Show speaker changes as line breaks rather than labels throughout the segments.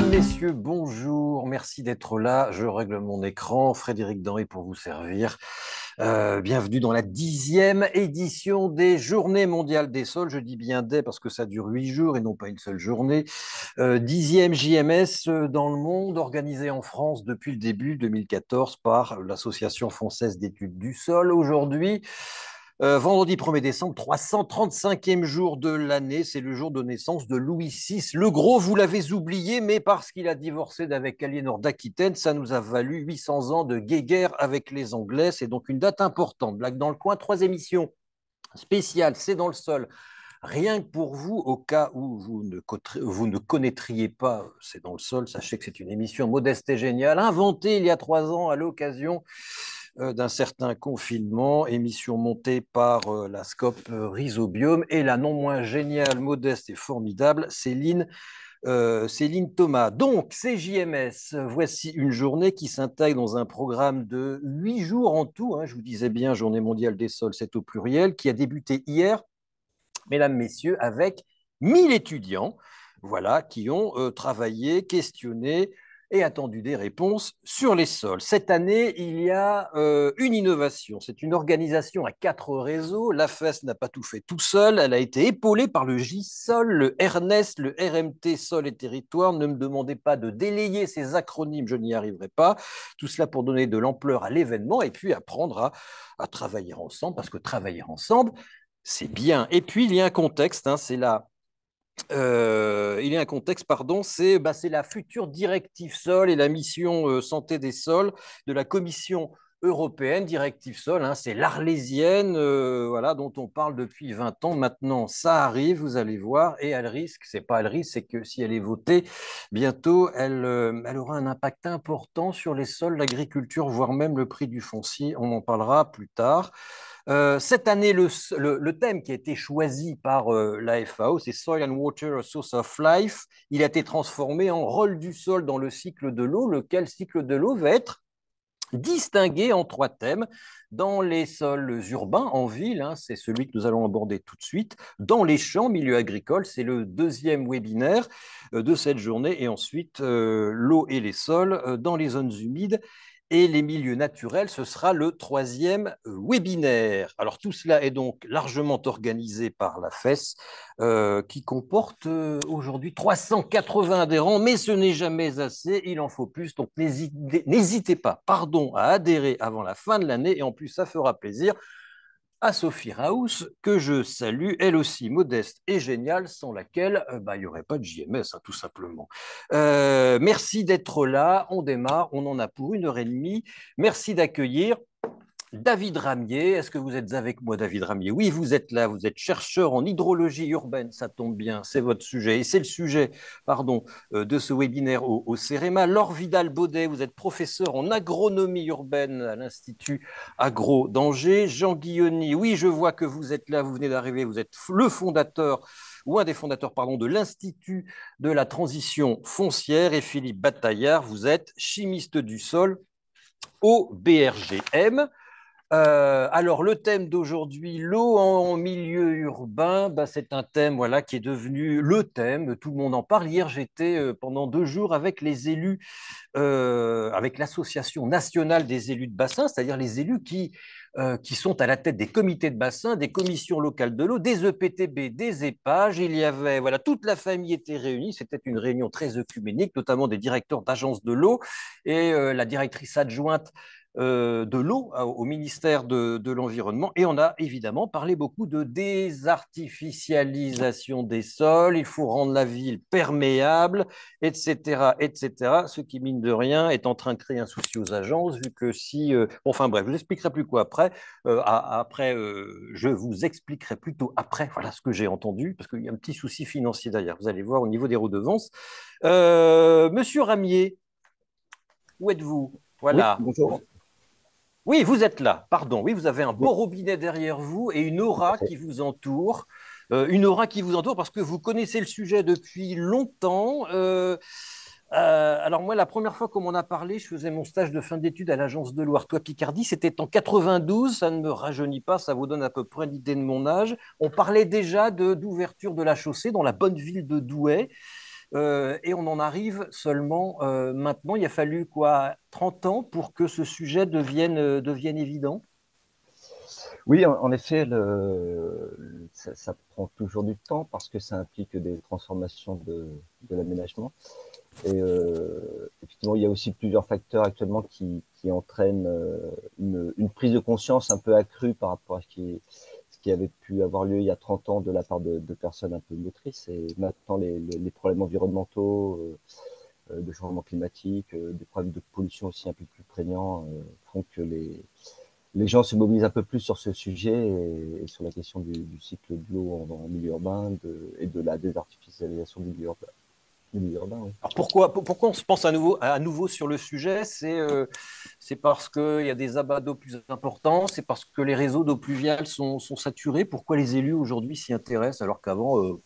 Mesdames, Messieurs, bonjour. Merci d'être là. Je règle mon écran. Frédéric Denry pour vous servir. Bienvenue dans la 10e édition des Journées mondiales des sols. Je dis bien des parce que ça dure 8 jours et non pas une seule journée. 10e JMS dans le monde, organisée en France depuis le début 2014 par l'Association française d'études du sol. Aujourd'hui, vendredi 1er décembre, 335e jour de l'année, c'est le jour de naissance de Louis VI. Le gros, vous l'avez oublié, mais parce qu'il a divorcé d'avec Aliénor d'Aquitaine, ça nous a valu 800 ans de guéguerre avec les Anglais. C'est donc une date importante. Blague dans le coin, 3 émissions spéciales, c'est dans le sol. Rien que pour vous, au cas où vous ne connaîtriez pas C'est dans le sol, sachez que c'est une émission modeste et géniale, inventée il y a 3 ans à l'occasion d'un certain confinement, émission montée par la Scope Rhizobium et la non moins géniale, modeste et formidable Céline Thomas. Donc, CJMS, voici une journée qui s'intègre dans un programme de 8 jours en tout, hein, je vous disais bien, Journée mondiale des sols, c'est au pluriel, qui a débuté hier, mesdames, messieurs, avec 1 000 étudiants, voilà, qui ont travaillé, questionné et attendu des réponses sur les sols. Cette année, il y a une innovation. C'est une organisation à 4 réseaux. L'AFES n'a pas tout fait tout seul. Elle a été épaulée par le JSOL, le RNES, le RMT Sol et Territoire. Ne me demandez pas de délayer ces acronymes, je n'y arriverai pas. Tout cela pour donner de l'ampleur à l'événement et puis apprendre à travailler ensemble, parce que travailler ensemble, c'est bien. Et puis, il y a un contexte, hein, il y a un contexte, pardon, c'est la future directive sol et la mission santé des sols de la Commission européenne, directive sol, hein, c'est l'Arlésienne, voilà, dont on parle depuis 20 ans. Maintenant, ça arrive, vous allez voir, et elle risque, c'est pas elle risque, c'est que si elle est votée, bientôt, elle aura un impact important sur les sols, l'agriculture, voire même le prix du foncier. On en parlera plus tard. Cette année, le thème qui a été choisi par la FAO, c'est Soil and Water, a Source of Life. Il a été transformé en rôle du sol dans le cycle de l'eau, lequel cycle de l'eau va être distingué en 3 thèmes. Dans les sols urbains, en ville, hein, c'est celui que nous allons aborder tout de suite. Dans les champs, milieu agricole, c'est le deuxième webinaire de cette journée. Et ensuite, l'eau et les sols dans les zones humides et les milieux naturels, ce sera le troisième webinaire. Alors tout cela est donc largement organisé par la FES, qui comporte aujourd'hui 380 adhérents, mais ce n'est jamais assez, il en faut plus, donc n'hésitez pas, pardon, à adhérer avant la fin de l'année, et en plus ça fera plaisir à Sophie Raus, que je salue, elle aussi modeste et géniale, sans laquelle il n'y aurait pas de JMS, hein, tout simplement. Merci d'être là, on démarre, on en a pour 1 heure et demie. Merci d'accueillir David Ramier. Est-ce que vous êtes avec moi, David Ramier? Oui, vous êtes là, vous êtes chercheur en hydrologie urbaine, ça tombe bien, c'est votre sujet. Et c'est le sujet, pardon, de ce webinaire au CEREMA. Laure Vidal-Baudet, vous êtes professeur en agronomie urbaine à l'Institut Agro d'Angers. Jean Guilloni, oui, je vois que vous êtes là, vous venez d'arriver, vous êtes le fondateur ou un des fondateurs, pardon, de l'Institut de la transition foncière. Et Philippe Bataillard, vous êtes chimiste du sol au BRGM. Alors, le thème d'aujourd'hui, l'eau en milieu urbain, c'est un thème voilà, qui est devenu le thème, tout le monde en parle. Hier, j'étais pendant 2 jours avec les élus, avec l'Association nationale des élus de bassin, c'est-à-dire les élus qui sont à la tête des comités de bassin, des commissions locales de l'eau, des EPTB, des EPAGE. Il y avait, voilà, toute la famille était réunie. C'était une réunion très œcuménique, notamment des directeurs d'agences de l'eau et la directrice adjointe de l'eau au ministère de l'Environnement. Et on a évidemment parlé beaucoup de désartificialisation des sols. Il faut rendre la ville perméable, etc., etc. Ce qui, mine de rien, est en train de créer un souci aux agences, vu que si... enfin bref, je ne vous expliquerai plus quoi après. Je vous expliquerai plutôt après, voilà ce que j'ai entendu, parce qu'il y a un petit souci financier derrière. Vous allez voir au niveau des redevances. Monsieur Ramier, où êtes-vous?
Oui,
Voilà.
bonjour.
Oui, vous êtes là, pardon. Oui, vous avez un beau
Oui,
robinet derrière vous et une
tout à
aura
fait.
qui vous entoure. Une aura qui vous entoure parce que vous connaissez le sujet depuis longtemps. Alors moi, la première fois qu'on m'en a parlé, je faisais mon stage de fin d'études à l'agence de l'eau Artois-Picardie. C'était en 92, ça ne me rajeunit pas, ça vous donne à peu près l'idée de mon âge. On parlait déjà d'ouverture de la chaussée dans la bonne ville de Douai. Et on en arrive seulement maintenant. Il a fallu quoi, 30 ans pour que ce sujet devienne évident?
Oui, en effet, ça prend toujours du temps parce que ça implique des transformations de l'aménagement. Et effectivement, il y a aussi plusieurs facteurs actuellement qui entraînent une prise de conscience un peu accrue par rapport à ce qui avait pu avoir lieu il y a 30 ans de la part de personnes un peu motrices. Et maintenant, les problèmes environnementaux, de changement climatique, des problèmes de pollution aussi un peu plus prégnants font que les gens se mobilisent un peu plus sur ce sujet et sur la question du cycle de l'eau en milieu urbain et de la désartificialisation du milieu urbain, oui.
Alors pourquoi on se pense à nouveau sur le sujet? C'est parce qu'il y a des abats d'eau plus importants, c'est parce que les réseaux d'eau pluviale sont saturés. Pourquoi les élus aujourd'hui s'y intéressent alors qu'avant,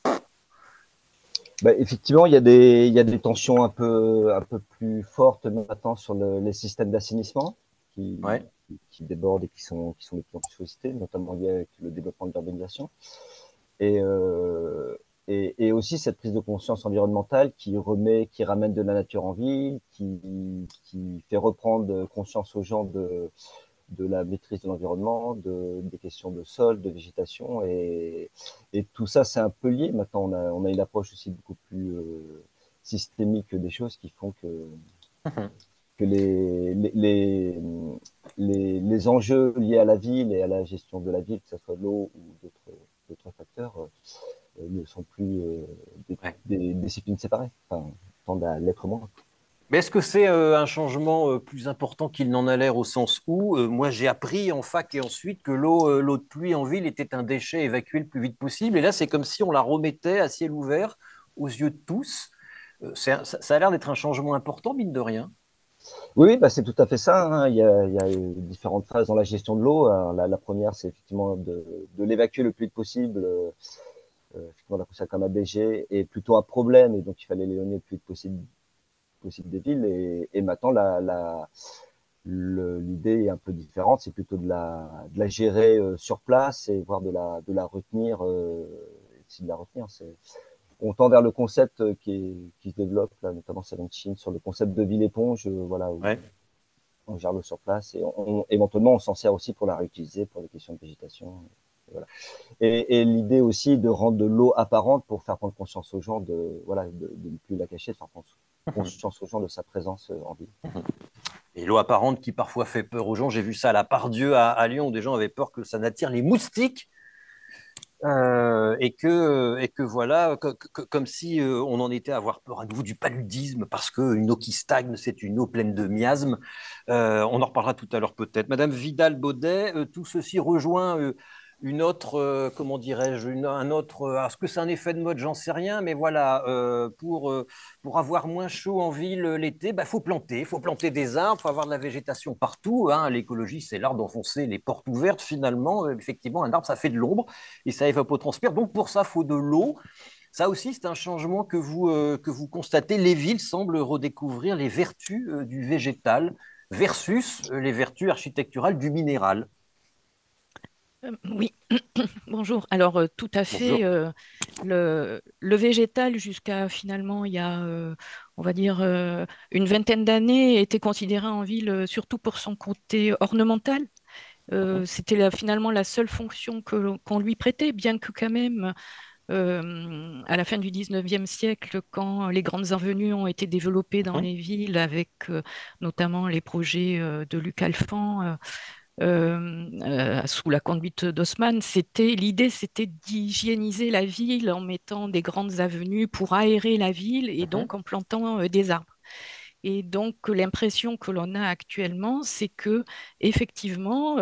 Bah, effectivement, il y a des tensions un peu plus fortes maintenant sur les systèmes d'assainissement qui,
ouais.
qui débordent et qui sont de plus en plus sollicités, notamment liés avec le développement de l'urbanisation. Et, euh, et aussi cette prise de conscience environnementale qui ramène de la nature en ville, qui fait reprendre conscience aux gens de la maîtrise de l'environnement, des questions de sol, de végétation. Et tout ça, c'est un peu lié. Maintenant, on a une approche aussi beaucoup plus systémique des choses qui font que les enjeux liés à la ville et à la gestion de la ville, que ce soit l'eau ou d'autres facteurs, ne sont plus
Ouais.
des disciplines séparées, enfin, tendent à l'être moins.
Mais est-ce que c'est un changement plus important qu'il n'en a l'air au sens où moi j'ai appris en fac et ensuite que l'eau de pluie en ville était un déchet évacué le plus vite possible et là c'est comme si on la remettait à ciel ouvert aux yeux de tous. Ça a l'air d'être un changement important mine de rien.
Oui, oui, bah, c'est tout à fait ça, hein. Il y a différentes phases dans la gestion de l'eau. Alors, la première, c'est effectivement de l'évacuer le plus vite possible. Effectivement, on appelle ça comme un BG, et plutôt un problème, et donc il fallait l'éloigner le plus vite possible des villes. Et maintenant, l'idée est un peu différente, c'est plutôt de la gérer sur place et voire de la retenir, de la retenir. On tend vers le concept qui se développe, là, notamment c'est en Chine, sur le concept de ville éponge, voilà, où
Ouais.
on gère l'eau sur place et éventuellement on s'en sert aussi pour la réutiliser pour des questions de végétation. Et voilà. Et l'idée aussi de rendre de l'eau apparente pour faire prendre conscience aux gens voilà, de ne plus la cacher, de faire prendre conscience aux gens de sa présence en ville.
Et l'eau apparente qui parfois fait peur aux gens. J'ai vu ça à la Part-Dieu à Lyon où des gens avaient peur que ça n'attire les moustiques. Et que voilà, comme si on en était à avoir peur à nouveau du paludisme, parce qu'une eau qui stagne, c'est une eau pleine de miasmes. On en reparlera tout à l'heure peut-être. Madame Vidal-Baudet, tout ceci rejoint une autre, comment dirais-je, un autre. Est-ce que c'est un effet de mode? J'en sais rien, mais voilà, pour avoir moins chaud en ville l'été, bah, faut planter des arbres, faut avoir de la végétation partout, hein. L'écologie, c'est l'art d'enfoncer les portes ouvertes finalement. Effectivement, un arbre, ça fait de l'ombre et ça évapotranspire. Donc pour ça, il faut de l'eau. Ça aussi, c'est un changement que vous constatez. Les villes semblent redécouvrir les vertus du végétal versus les vertus architecturales du minéral.
Oui, bonjour. Alors, tout à fait,
Bonjour.
le végétal, jusqu'à finalement, il y a, on va dire, une vingtaine d'années, était considéré en ville surtout pour son côté ornemental.
Mhm.
C'était finalement la seule fonction qu'on lui prêtait, bien que quand même, à la fin du 19e siècle, quand les grandes avenues ont été développées dans
Mhm.
les villes, avec notamment les projets de Luc Alphand, sous la conduite d'Haussmann, l'idée, c'était d'hygiéniser la ville en mettant des grandes avenues pour aérer la ville et
Mhm.
donc en plantant des arbres. Et donc l'impression que l'on a actuellement, c'est que effectivement,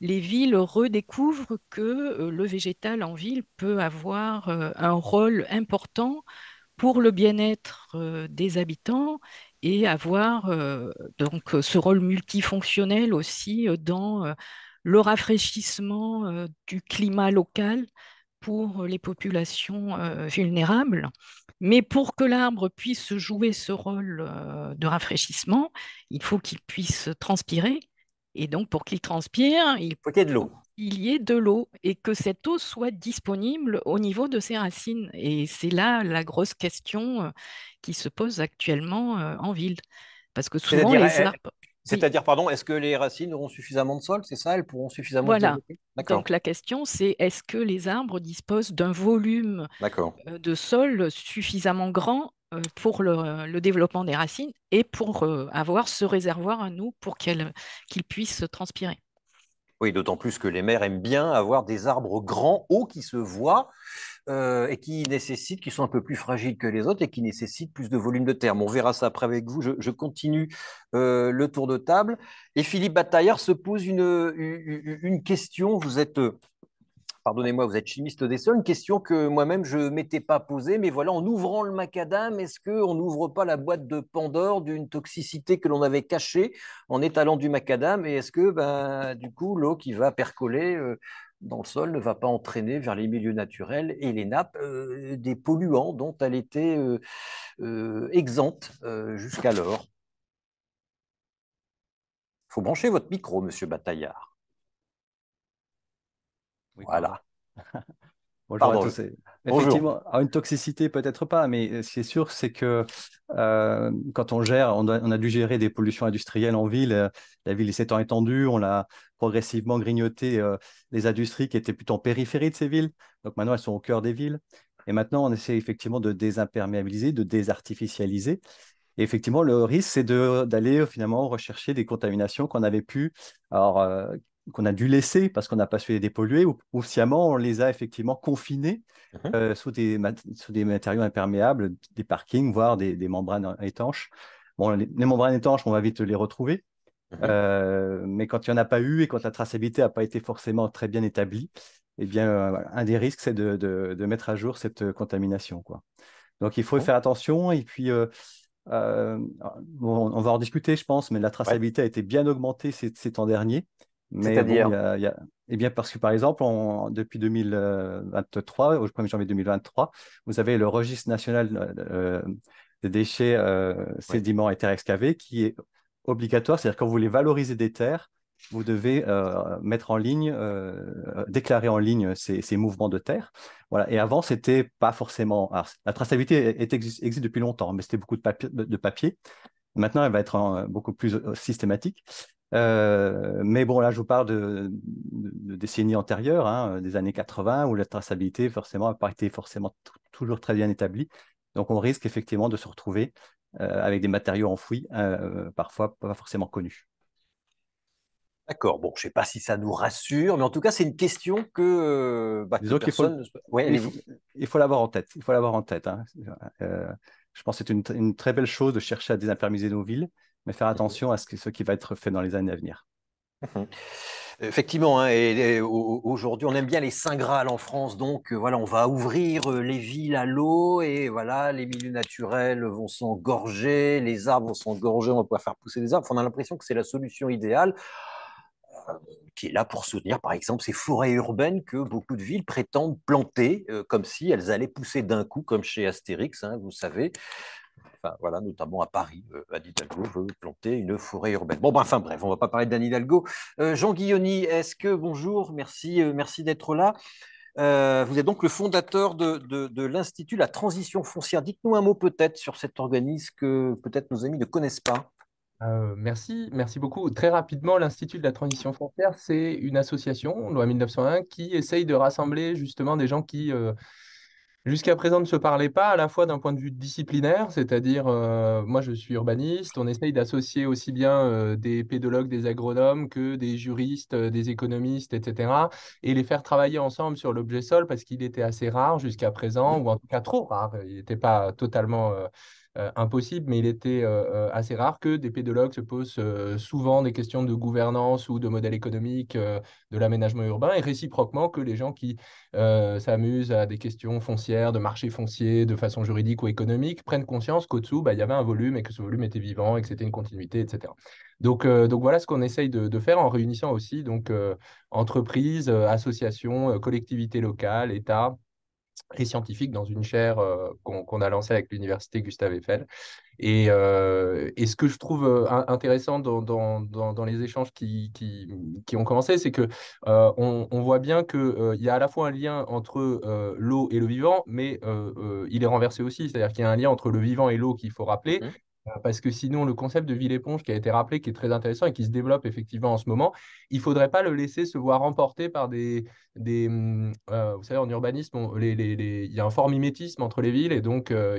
les villes redécouvrent que le végétal en ville peut avoir un rôle important pour le bien-être des habitants et avoir donc ce rôle multifonctionnel aussi dans le rafraîchissement du climat local pour les populations vulnérables. Mais pour que l'arbre puisse jouer ce rôle de rafraîchissement, il faut qu'il puisse transpirer. Et donc, pour qu'il transpire,
Faut qu'il y ait de l'eau.
il y ait de l'eau et que cette eau soit disponible au niveau de ses racines. Et c'est là la grosse question qui se pose actuellement en ville. Parce que souvent,
C'est-à-dire,
les arbres... Oui,
pardon, est-ce que les racines auront suffisamment de sol, c'est ça? Elles pourront suffisamment se
voilà.
développer? D'accord,
Donc la question, c'est est-ce que les arbres disposent d'un volume
d'accord.
de sol suffisamment grand pour le développement des racines et pour avoir ce réservoir à nous pour qu'ils puissent transpirer.
Oui, d'autant plus que les mers aiment bien avoir des arbres grands, hauts, qui se voient et qui sont un peu plus fragiles que les autres et qui nécessitent plus de volume de terre. On verra ça après avec vous. Je continue le tour de table. Et Philippe Bataillard se pose une question. Vous êtes, pardonnez-moi, vous êtes chimiste des sols, une question que moi-même je ne m'étais pas posée, mais voilà, en ouvrant le macadam, est-ce qu'on n'ouvre pas la boîte de Pandore d'une toxicité que l'on avait cachée en étalant du macadam, et est-ce que ben, du coup l'eau qui va percoler dans le sol ne va pas entraîner vers les milieux naturels et les nappes des polluants dont elle était exempte jusqu'alors? Il faut brancher votre micro, monsieur Bataillard.
Oui, pardon.
Voilà.
Bonjour à
Pardon.
tous.
Bonjour.
Effectivement, une toxicité, peut-être pas, mais ce qui est sûr, c'est que quand on gère, on a dû gérer des pollutions industrielles en ville. La ville s'étant étendue, on a progressivement grignoté les industries qui étaient plutôt en périphérie de ces villes. Donc maintenant, elles sont au cœur des villes. Et maintenant, on essaie effectivement de désimperméabiliser, de désartificialiser. Et effectivement, le risque, c'est d'aller finalement rechercher des contaminations qu'on avait pu, alors, qu'on a dû laisser parce qu'on n'a pas su les dépolluer, ou sciemment, on les a effectivement confinés
Mhm,
sous des matériaux imperméables, des parkings, voire des membranes étanches. Bon, les membranes étanches, on va vite les retrouver.
mhm.
Mais quand il n'y en a pas eu et quand la traçabilité n'a pas été forcément très bien établie, eh bien, voilà, un des risques, c'est de mettre à jour cette contamination, quoi. Donc, il faut
Bon.
faire attention. Et puis, euh, bon, on va en discuter, je pense, mais la
Ouais.
traçabilité a été bien augmentée ces temps derniers. Mais bon,
C'est-à-dire,
eh bien, parce que par exemple, depuis 2023, au 1er janvier 2023, vous avez le registre national des déchets
ouais.
sédiments et terres excavées qui est obligatoire. C'est-à-dire quand vous voulez valoriser des terres, vous devez mettre en ligne, déclarer en ligne ces mouvements de terre. Voilà. Et avant, c'était pas forcément. Alors, la traçabilité existe depuis longtemps, mais c'était beaucoup de papier. Maintenant, elle va être beaucoup plus systématique. Mais bon, là, je vous parle de décennies antérieures, hein, des années 80, où la traçabilité, forcément, n'a pas été forcément toujours très bien établie. Donc, on risque effectivement de se retrouver avec des matériaux enfouis, parfois pas forcément connus.
D'accord. Bon, je ne sais pas si ça nous rassure, mais en tout cas, c'est une question que
Disons qu'il faut,
personne. Oui,
il faut,
allez-y.
il faut l'avoir en tête. Il faut l'avoir en tête, hein. Euh, je pense que c'est une très belle chose de chercher à désimperméabiliser nos villes, mais faire
Mhm,
attention à ce qui va être fait dans les années à venir.
mhm. Effectivement, hein, et aujourd'hui, on aime bien les Saint Graal en France, donc voilà, on va ouvrir les villes à l'eau et voilà, les milieux naturels vont s'engorger, les arbres vont s'engorger, on va pouvoir faire pousser des arbres. Enfin, on a l'impression que c'est la solution idéale, qui est là pour soutenir, par exemple, ces forêts urbaines que beaucoup de villes prétendent planter, comme si elles allaient pousser d'un coup, comme chez Astérix, hein, vous savez. Enfin, voilà, notamment à Paris, Anne Hidalgo veut planter une forêt urbaine. Bon, ben, enfin bref, on ne va pas parler d'Anne Hidalgo. Jean Guilloni, est-ce que, bonjour, merci, merci d'être là. Vous êtes donc le fondateur de l'Institut La Transition Foncière. Dites-nous un mot peut-être sur cet organisme que peut-être nos amis ne connaissent pas.
Merci beaucoup. Très rapidement, l'Institut de la transition foncière, c'est une association, loi 1901, qui essaye de rassembler justement des gens qui, jusqu'à présent, ne se parlaient pas à la fois d'un point de vue disciplinaire, c'est-à-dire, moi je suis urbaniste, on essaye d'associer aussi bien des pédologues, des agronomes que des juristes, des économistes, etc., et les faire travailler ensemble sur l'objet sol parce qu'il était assez rare jusqu'à présent, ou en tout cas trop rare. Il n'était pas totalement impossible, mais il était assez rare que des pédologues se posent souvent des questions de gouvernance ou de modèle économique de l'aménagement urbain, et réciproquement que les gens qui s'amusent à des questions foncières, de marché foncier, de façon juridique ou économique, prennent conscience qu'au-dessous, bah, il y avait un volume et que ce volume était vivant et que c'était une continuité, etc. Donc voilà ce qu'on essaye de faire en réunissant aussi donc, entreprises, associations, collectivités locales, État, et scientifique dans une chaire qu'on a lancée avec l'université Gustave Eiffel. Et ce que je trouve intéressant dans les échanges qui ont commencé, c'est que on voit bien qu'il y a à la fois un lien entre l'eau et le vivant, mais il est renversé aussi, c'est-à-dire qu'il y a un lien entre le vivant et l'eau qu'il faut rappeler.
Mhm.
Parce que sinon, le concept de ville-éponge qui a été rappelé, qui est très intéressant et qui se développe effectivement en ce moment, il ne faudrait pas le laisser se voir emporter par vous savez, en urbanisme, il y a un fort mimétisme entre les villes et donc quand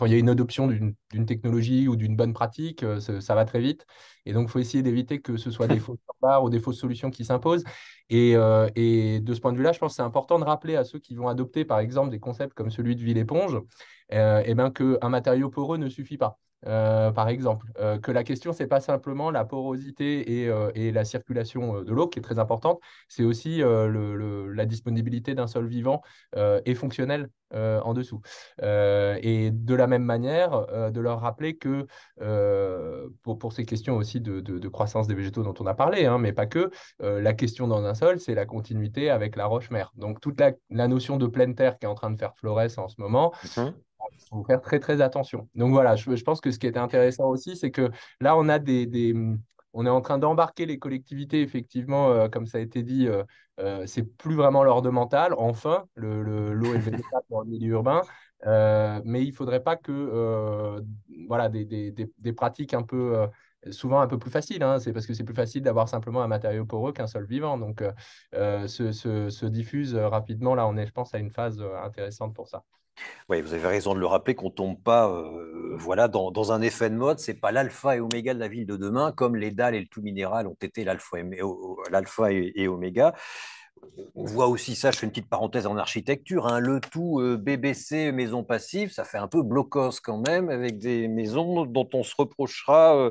il y a une adoption d'une technologie ou d'une bonne pratique, ça va très vite. Et donc, il faut essayer d'éviter que ce soit des faux standards ou des fausses solutions qui s'imposent. Et de ce point de vue-là, je pense que c'est important de rappeler à ceux qui vont adopter, par exemple, des concepts comme celui de ville-éponge, eh ben, qu'un matériau poreux ne suffit pas. Par exemple, que la question, c'est pas simplement la porosité et la circulation de l'eau, qui est très importante, c'est aussi la disponibilité d'un sol vivant et fonctionnel en dessous. Et de la même manière, de leur rappeler que pour ces questions aussi de croissance des végétaux dont on a parlé, hein, mais pas que, la question dans un sol, c'est la continuité avec la roche-mère. Donc toute la notion de pleine terre qui est en train de faire florès en ce moment,
Mhm.
il faut faire très très attention. Donc voilà, je pense que ce qui est intéressant aussi, c'est que là, on est en train d'embarquer les collectivités, effectivement, comme ça a été dit, c'est plus vraiment l'ordre mental, enfin, l'eau et le végétal dans le milieu urbain. Mais il ne faudrait pas que voilà, des pratiques un peu, souvent un peu plus faciles, hein, c'est parce que c'est plus facile d'avoir simplement un matériau poreux qu'un sol vivant. Donc, se diffuse rapidement. Là, on est, je pense, à une phase intéressante pour ça.
Oui, vous avez raison de le rappeler qu'on ne tombe pas voilà, dans un effet de mode. Ce n'est pas l'alpha et oméga de la ville de demain, comme les dalles et le tout minéral ont été l'alpha et oméga. On voit aussi ça, je fais une petite parenthèse en architecture, hein, le tout BBC maison passive, ça fait un peu blocos quand même, avec des maisons dont on se reprochera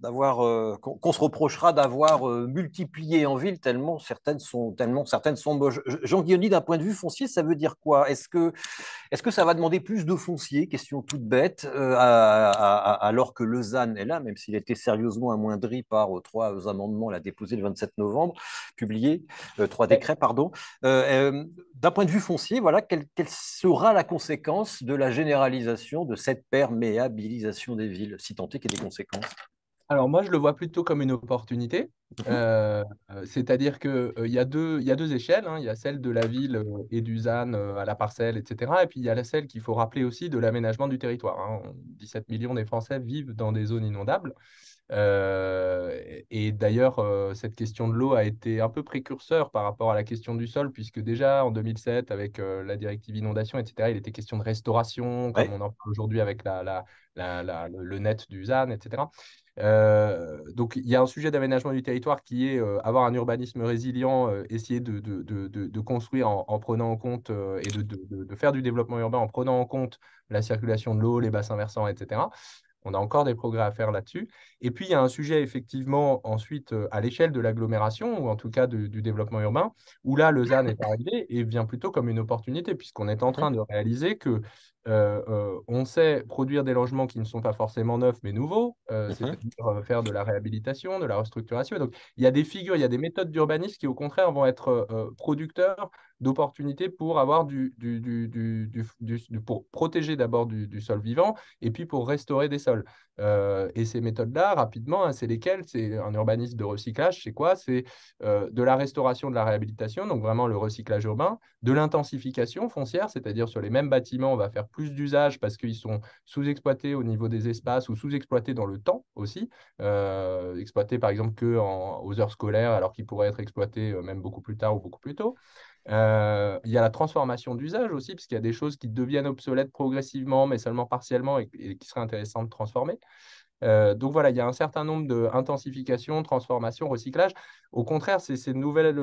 qu'on se reprochera d'avoir multiplié en ville tellement certaines sont moches. Jean Guiony, d'un point de vue foncier, ça veut dire quoi? Est-ce que ça va demander plus de foncier? Question toute bête, alors que le ZAN est là, même s'il a été sérieusement amoindri par trois amendements là, déposés le 27 novembre, publiés, trois décrets, pardon. D'un point de vue foncier, voilà, quelle sera la conséquence de la généralisation de cette perméabilisation des villes, si tant est qu'il y ait des conséquences?
Alors moi, je le vois plutôt comme une opportunité.
Mhm.
C'est-à-dire qu'il y a deux échelles, hein. Il y a celle de la ville et du ZAN à la parcelle, etc. Et puis il y a celle qu'il faut rappeler aussi de l'aménagement du territoire, hein. 17 millions des Français vivent dans des zones inondables. Et d'ailleurs, cette question de l'eau a été un peu précurseur par rapport à la question du sol, puisque déjà en 2007, avec la directive inondation, etc., il était question de restauration, comme
Ouais.
on en parle aujourd'hui avec le net du ZAN, etc. Donc, il y a un sujet d'aménagement du territoire qui est avoir un urbanisme résilient, essayer de construire en prenant en compte et de faire du développement urbain en prenant en compte la circulation de l'eau, les bassins versants, etc. On a encore des progrès à faire là-dessus. Et puis, il y a un sujet, effectivement, ensuite, à l'échelle de l'agglomération, ou en tout cas du développement urbain, où là, Lausanne est arrivé et vient plutôt comme une opportunité, puisqu'on est en
Mhm.
train de réaliser que on sait produire des logements qui ne sont pas forcément neufs, mais nouveaux,
Mhm.
c'est-à-dire faire de la réhabilitation, de la restructuration. Et donc, il y a des figures, il y a des méthodes d'urbanisme qui, au contraire, vont être producteurs d'opportunités pour avoir pour protéger d'abord du sol vivant et puis pour restaurer des sols. Et ces méthodes-là, rapidement, hein, c'est lesquelles? C'est un urbanisme de recyclage, c'est quoi? C'est de la restauration, de la réhabilitation, donc vraiment le recyclage urbain, de l'intensification foncière, c'est-à-dire sur les mêmes bâtiments, on va faire plus d'usage parce qu'ils sont sous-exploités au niveau des espaces ou sous-exploités dans le temps aussi, exploités par exemple aux heures scolaires alors qu'ils pourraient être exploités même beaucoup plus tard ou beaucoup plus tôt. Il y a la transformation d'usage aussi, puisqu'il y a des choses qui deviennent obsolètes progressivement, mais seulement partiellement, et qui seraient intéressantes de transformer. Donc voilà, il y a un certain nombre d'intensifications, transformations, recyclage. Au contraire, c'est ces nouvelles,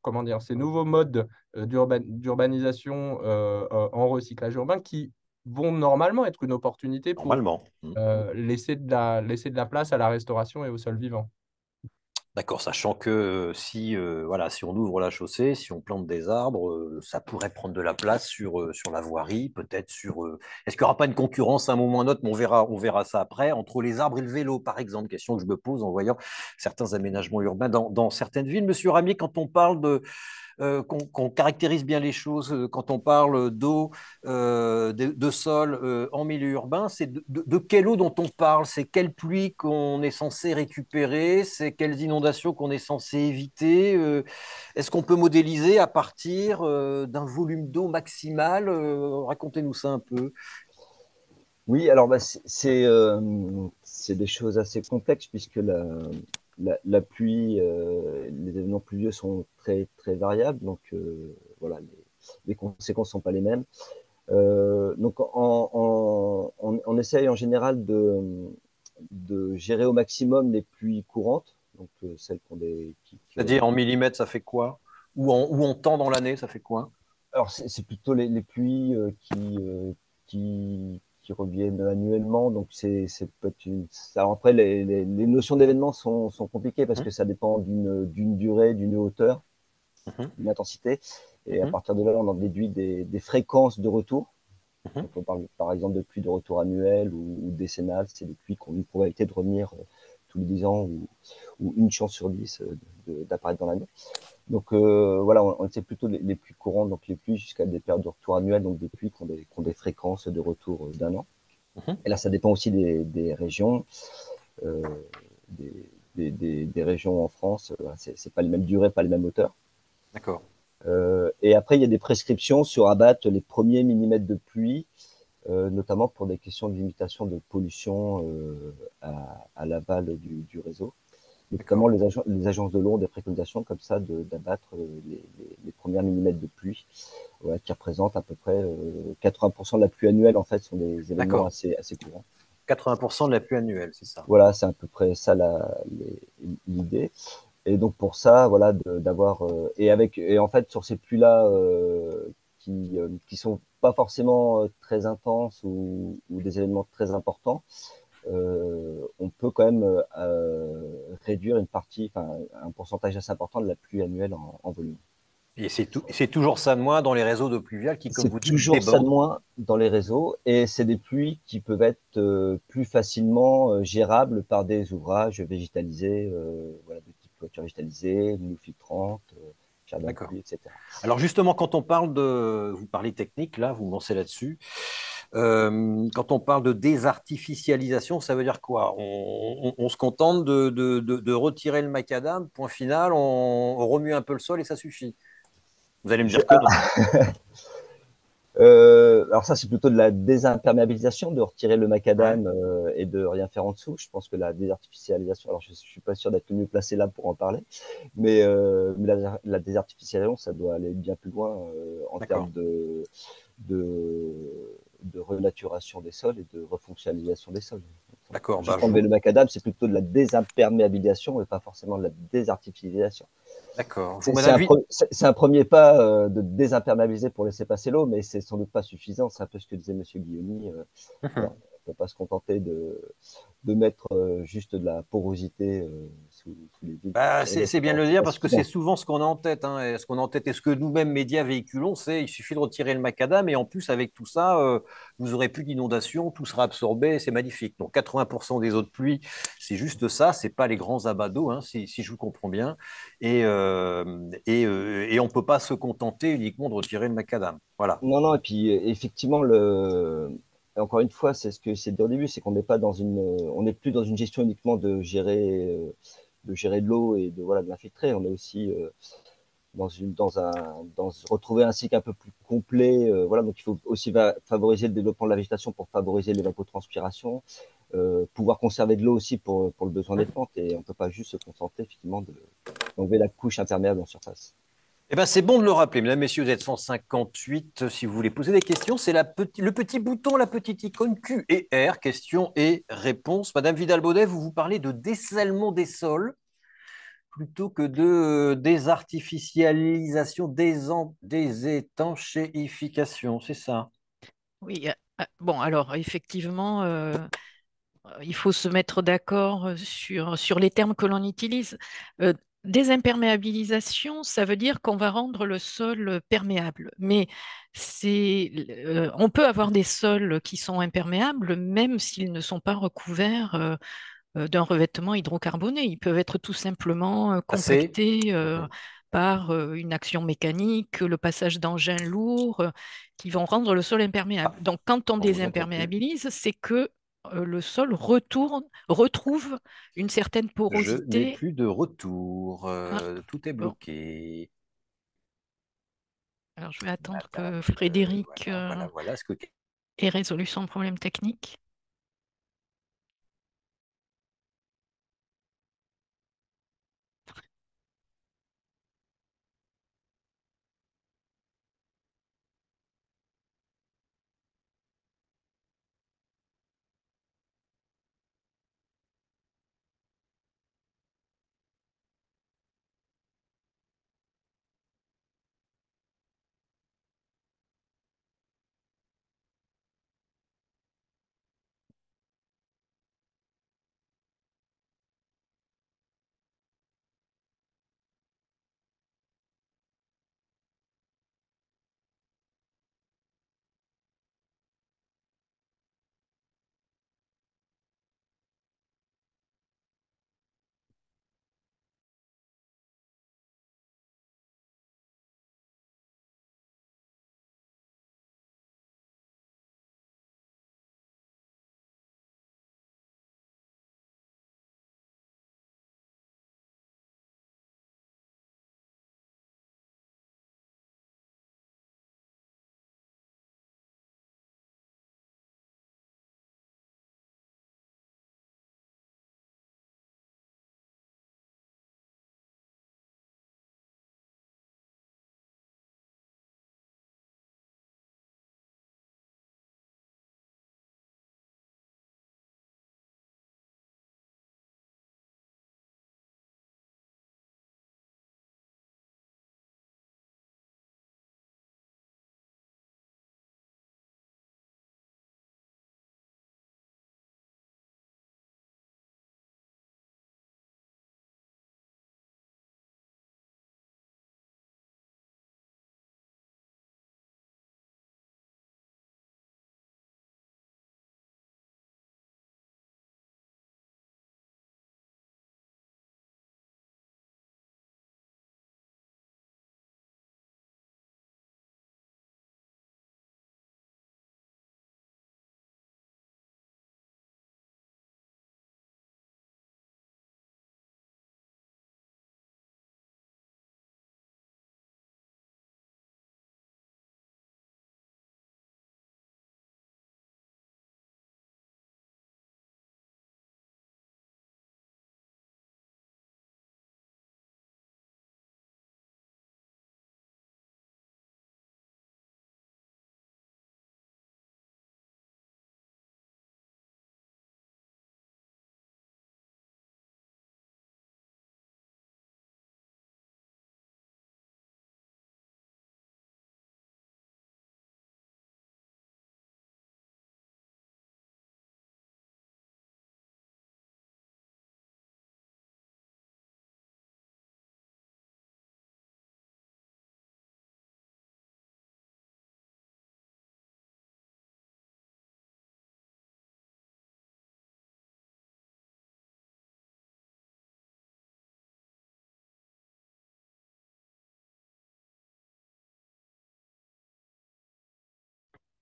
comment dire, ces nouveaux modes d'urbanisation en recyclage urbain qui vont normalement être une opportunité pour
Normalement. Mhm.
laisser de la place à la restauration et au sol vivant.
D'accord, sachant que voilà, si on ouvre la chaussée, si on plante des arbres, ça pourrait prendre de la place sur la voirie, peut-être Est-ce qu'il n'y aura pas une concurrence à un moment ou à un autre, mais on verra ça après, entre les arbres et le vélo, par exemple, question que je me pose en voyant certains aménagements urbains dans certaines villes. Monsieur Ramier, quand on parle qu'on caractérise bien les choses quand on parle d'eau, de sol en milieu urbain. C'est de quelle eau dont on parle? C'est quelle pluie qu'on est censé récupérer? C'est quelles inondations qu'on est censé éviter? Est-ce qu'on peut modéliser à partir d'un volume d'eau maximal? Racontez-nous ça un peu.
Oui, alors bah, c'est des choses assez complexes puisque la pluie, les événements pluvieux sont très, très variables. Donc, voilà, les conséquences ne sont pas les mêmes. Donc, on essaye en général de gérer au maximum les pluies courantes, donc celles qu'on des, qui
C'est-à-dire en millimètres, ça fait quoi? Ou en temps dans l'année, ça fait quoi?
Alors, c'est plutôt les pluies qui reviennent annuellement. Donc, c'est peut-être après, les notions d'événements sont compliquées parce
Mhm,
que ça dépend d'une durée, d'une hauteur,
mhm,
d'une intensité. Et à
mhm,
partir de là, on en déduit des fréquences de retour.
mhm.
Donc, on parle par exemple de pluies de retour annuelles ou décennales. C'est des pluies qui ont une probabilité de revenir tous les 10 ans ou une chance sur 10 d'apparaître dans l'année. Donc voilà, on sait plutôt les pluies courantes, donc les pluies jusqu'à des périodes de retour annuelles, donc des pluies qui ont des fréquences de retour d'un an.
Mhm.
Et là, ça dépend aussi des régions, euh, des, des régions en France. C'est pas les mêmes durées, pas les mêmes hauteurs.
D'accord.
Et après, il y a des prescriptions sur abattre les premiers millimètres de pluie, notamment pour des questions de limitation de pollution à l'aval du réseau. Notamment,
D'accord.
les agences de l'eau ont des préconisations comme ça d'abattre les premiers millimètres de pluie, ouais, qui représentent à peu près 80% de la pluie annuelle. En fait, sont des événements
D'accord.
assez courants.
80% de la pluie annuelle, c'est ça.
Voilà, c'est à peu près ça l'idée. Et donc pour ça, voilà, d'avoir et en fait sur ces pluies-là qui sont pas forcément très intenses ou des événements très importants, on peut quand même réduire une partie, enfin un pourcentage assez important de la pluie annuelle en volume.
Et c'est toujours ça de moins dans les réseaux d'eau pluviale qui, comme vous
C'est
dites,
toujours ça de
débordent.
moins dans les réseaux et c'est des pluies qui peuvent être plus facilement gérables par des ouvrages végétalisés, voilà, de type toiture végétalisée, moules filtrantes, jardin de
D'accord.
pluie, etc.
Alors justement, quand on parle vous parlez technique, là, vous lancez là-dessus. Quand on parle de désartificialisation, ça veut dire quoi? On se contente de retirer le macadam, point final, on remue un peu le sol et ça suffit. Vous allez me
Je,
dire que non.
alors ça, c'est plutôt de la désimperméabilisation, de retirer le
Ouais.
macadam et de rien faire en dessous. Je pense que la désartificialisation, alors je suis pas sûr d'être le mieux placé là pour en parler, mais la désartificialisation, ça doit aller bien plus loin en termes
D'accord.
de, de renaturation des sols et de refonctionnalisation des sols.
D'accord. Bah,
Juste enlever le macadam, c'est plutôt de la désimperméabilisation et pas forcément de la désartificialisation.
d'accord. Je vous
C'est
mets
c'est un,
l'invite.
c'est un premier pas de désimperméabiliser pour laisser passer l'eau, mais c'est sans doute pas suffisant. C'est un peu ce que disait Monsieur Guillaumy. Voilà, on ne peut pas se contenter de mettre juste de la porosité sous les villes
Bah,
pour
c'est bien de le
c'est
dire
pas
parce que c'est
suffisant.
souvent ce qu'on a en tête. Hein, et ce qu'on a en tête et ce que nous-mêmes, médias, véhiculons, c'est il suffit de retirer le macadam et en plus, avec tout ça, vous aurez plus d'inondations, tout sera absorbé, c'est magnifique. Donc 80% des eaux de pluie, c'est juste ça, c'est pas les grands abats d'eau, hein, si je vous comprends bien. Et on ne peut pas se contenter uniquement de retirer le macadam. Voilà.
Non, non, et puis effectivement, encore une fois, c'est ce que c'est dit au début, c'est qu'on n'est pas dans on n'est plus dans une gestion uniquement de gérer de l'eau et voilà, de l'infiltrer. On est aussi retrouver un cycle un peu plus complet. Voilà, donc il faut aussi favoriser le développement de la végétation pour favoriser l'évapotranspiration, pouvoir conserver de l'eau aussi pour le besoin des plantes. Et on ne peut pas juste se contenter effectivement d'enlever la couche imperméable en surface.
Eh ben, c'est bon de le rappeler, mesdames, messieurs, vous êtes 158. Si vous voulez poser des questions, c'est le petit bouton, la petite icône Q et R, questions et réponses. Madame Vidal-Baudet, vous vous parlez de dessalement des sols plutôt que de désartificialisation, désétanchéification, c'est ça?
Oui, bon, alors effectivement, il faut se mettre d'accord sur les termes que l'on utilise. Désimperméabilisation, ça veut dire qu'on va rendre le sol perméable. Mais on peut avoir des sols qui sont imperméables même s'ils ne sont pas recouverts d'un revêtement hydrocarboné. Ils peuvent être tout simplement
Assez?
compactés
Mhm.
par une action mécanique, le passage d'engins lourds qui vont rendre le sol imperméable. Donc, quand on
On vous entend plus.
désimperméabilise, c'est que le sol retrouve une certaine
Je n'ai
porosité.
plus de retour.
Ah,
Tout est
bon,
bloqué.
alors je vais attendre
Madame,
que Frédéric
voilà. Est-ce que
ait résolu son problème technique.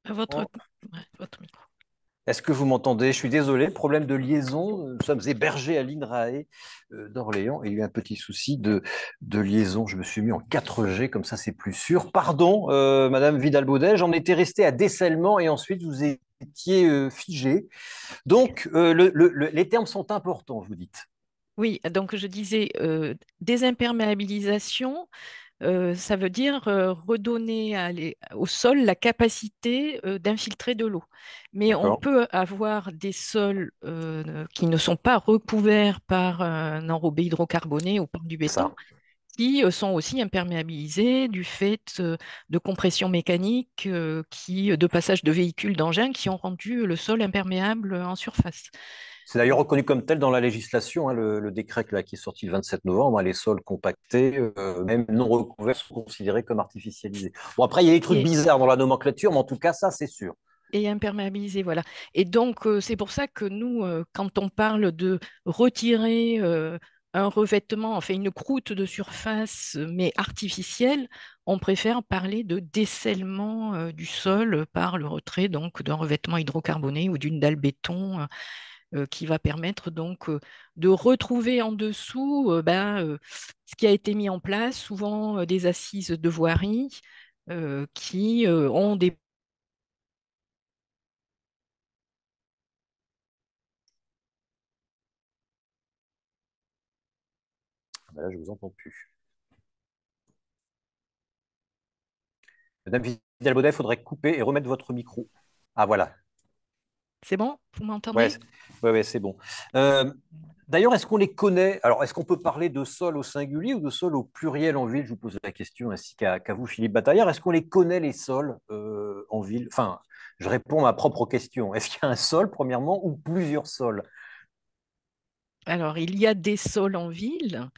Votre, ouais, votre micro.
Est-ce que vous m'entendez? Je suis désolé, problème de liaison. Nous sommes hébergés à l'INRAE d'Orléans et il y a eu un petit souci de liaison. Je me suis mis en 4G, comme ça c'est plus sûr. Pardon, Madame Vidal-Baudet, j'en étais resté à décèlement et ensuite vous étiez figé. Donc, les termes sont importants, vous dites.
Oui, donc je disais désimperméabilisation. Ça veut dire redonner au sol la capacité d'infiltrer de l'eau. Mais on
D'accord?
peut avoir des sols qui ne sont pas recouverts par un enrobé hydrocarboné ou par du
C'est
béton,
ça.
qui sont aussi imperméabilisés du fait de compression mécanique, de passage de véhicules, d'engins qui ont rendu le sol imperméable en surface.
C'est d'ailleurs reconnu comme tel dans la législation, hein, le décret là, qui est sorti le 27 novembre, hein, les sols compactés, même non recouverts, sont considérés comme artificialisés. Bon, après, il y a des trucs
Et,
bizarres dans la nomenclature, mais en tout cas, ça, c'est sûr.
et imperméabilisé, voilà. Et donc, c'est pour ça que nous, quand on parle de retirer un revêtement, enfin une croûte de surface, mais artificielle, on préfère parler de dessèlement du sol par le retrait donc d'un revêtement hydrocarboné ou d'une dalle béton qui va permettre donc de retrouver en dessous ce qui a été mis en place, souvent des assises de voirie qui ont des...
Ah ben là, je vous entends plus. Madame Vidal-Baudet, il faudrait couper et remettre votre micro. Ah voilà.
C'est bon? Vous
Ouais,
m'entendez?
ouais, c'est bon. Euh, D'ailleurs, est-ce qu'on les connaît? Alors, est-ce qu'on peut parler de sol au singulier ou de sol au pluriel en ville? Je vous pose la question ainsi qu'à vous, Philippe Bataillard. Est-ce qu'on les connaît, les sols en ville? Enfin, je réponds à ma propre question. Est-ce qu'il y a un sol, premièrement, ou plusieurs sols?
Alors, il y a des sols en ville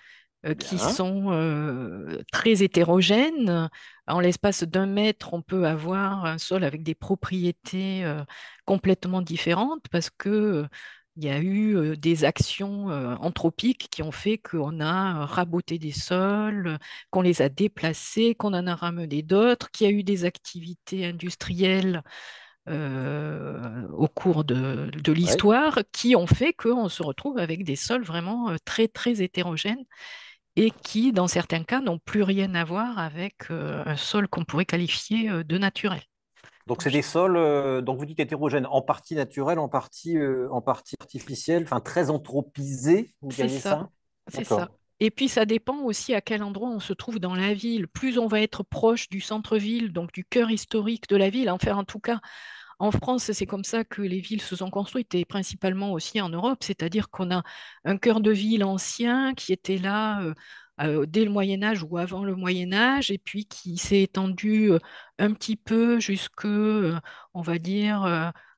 qui
Bien.
sont très hétérogènes. En l'espace d'un mètre, on peut avoir un sol avec des propriétés complètement différentes parce que il y a eu des actions anthropiques qui ont fait qu'on a raboté des sols, qu'on les a déplacés, qu'on en a ramené d'autres, qu'il y a eu des activités industrielles au cours de
Ouais.
l'histoire qui ont fait qu'on se retrouve avec des sols vraiment très, très hétérogènes et qui, dans certains cas, n'ont plus rien à voir avec un sol qu'on pourrait qualifier de naturel.
Donc,
Donc,
c'est des sols, donc vous dites hétérogènes, en partie naturels, en partie artificiels, enfin très anthropisés, vous
c'est
diriez
ça,
ça?
c'est ça.
D'accord.
Et puis, ça dépend aussi à quel endroit on se trouve dans la ville. Plus on va être proche du centre-ville, donc du cœur historique de la ville, enfin, en tout cas, en France, c'est comme ça que les villes se sont construites et principalement aussi en Europe, c'est-à-dire qu'on a un cœur de ville ancien qui était là dès le Moyen Âge ou avant le Moyen Âge et puis qui s'est étendu un petit peu jusque, on va dire,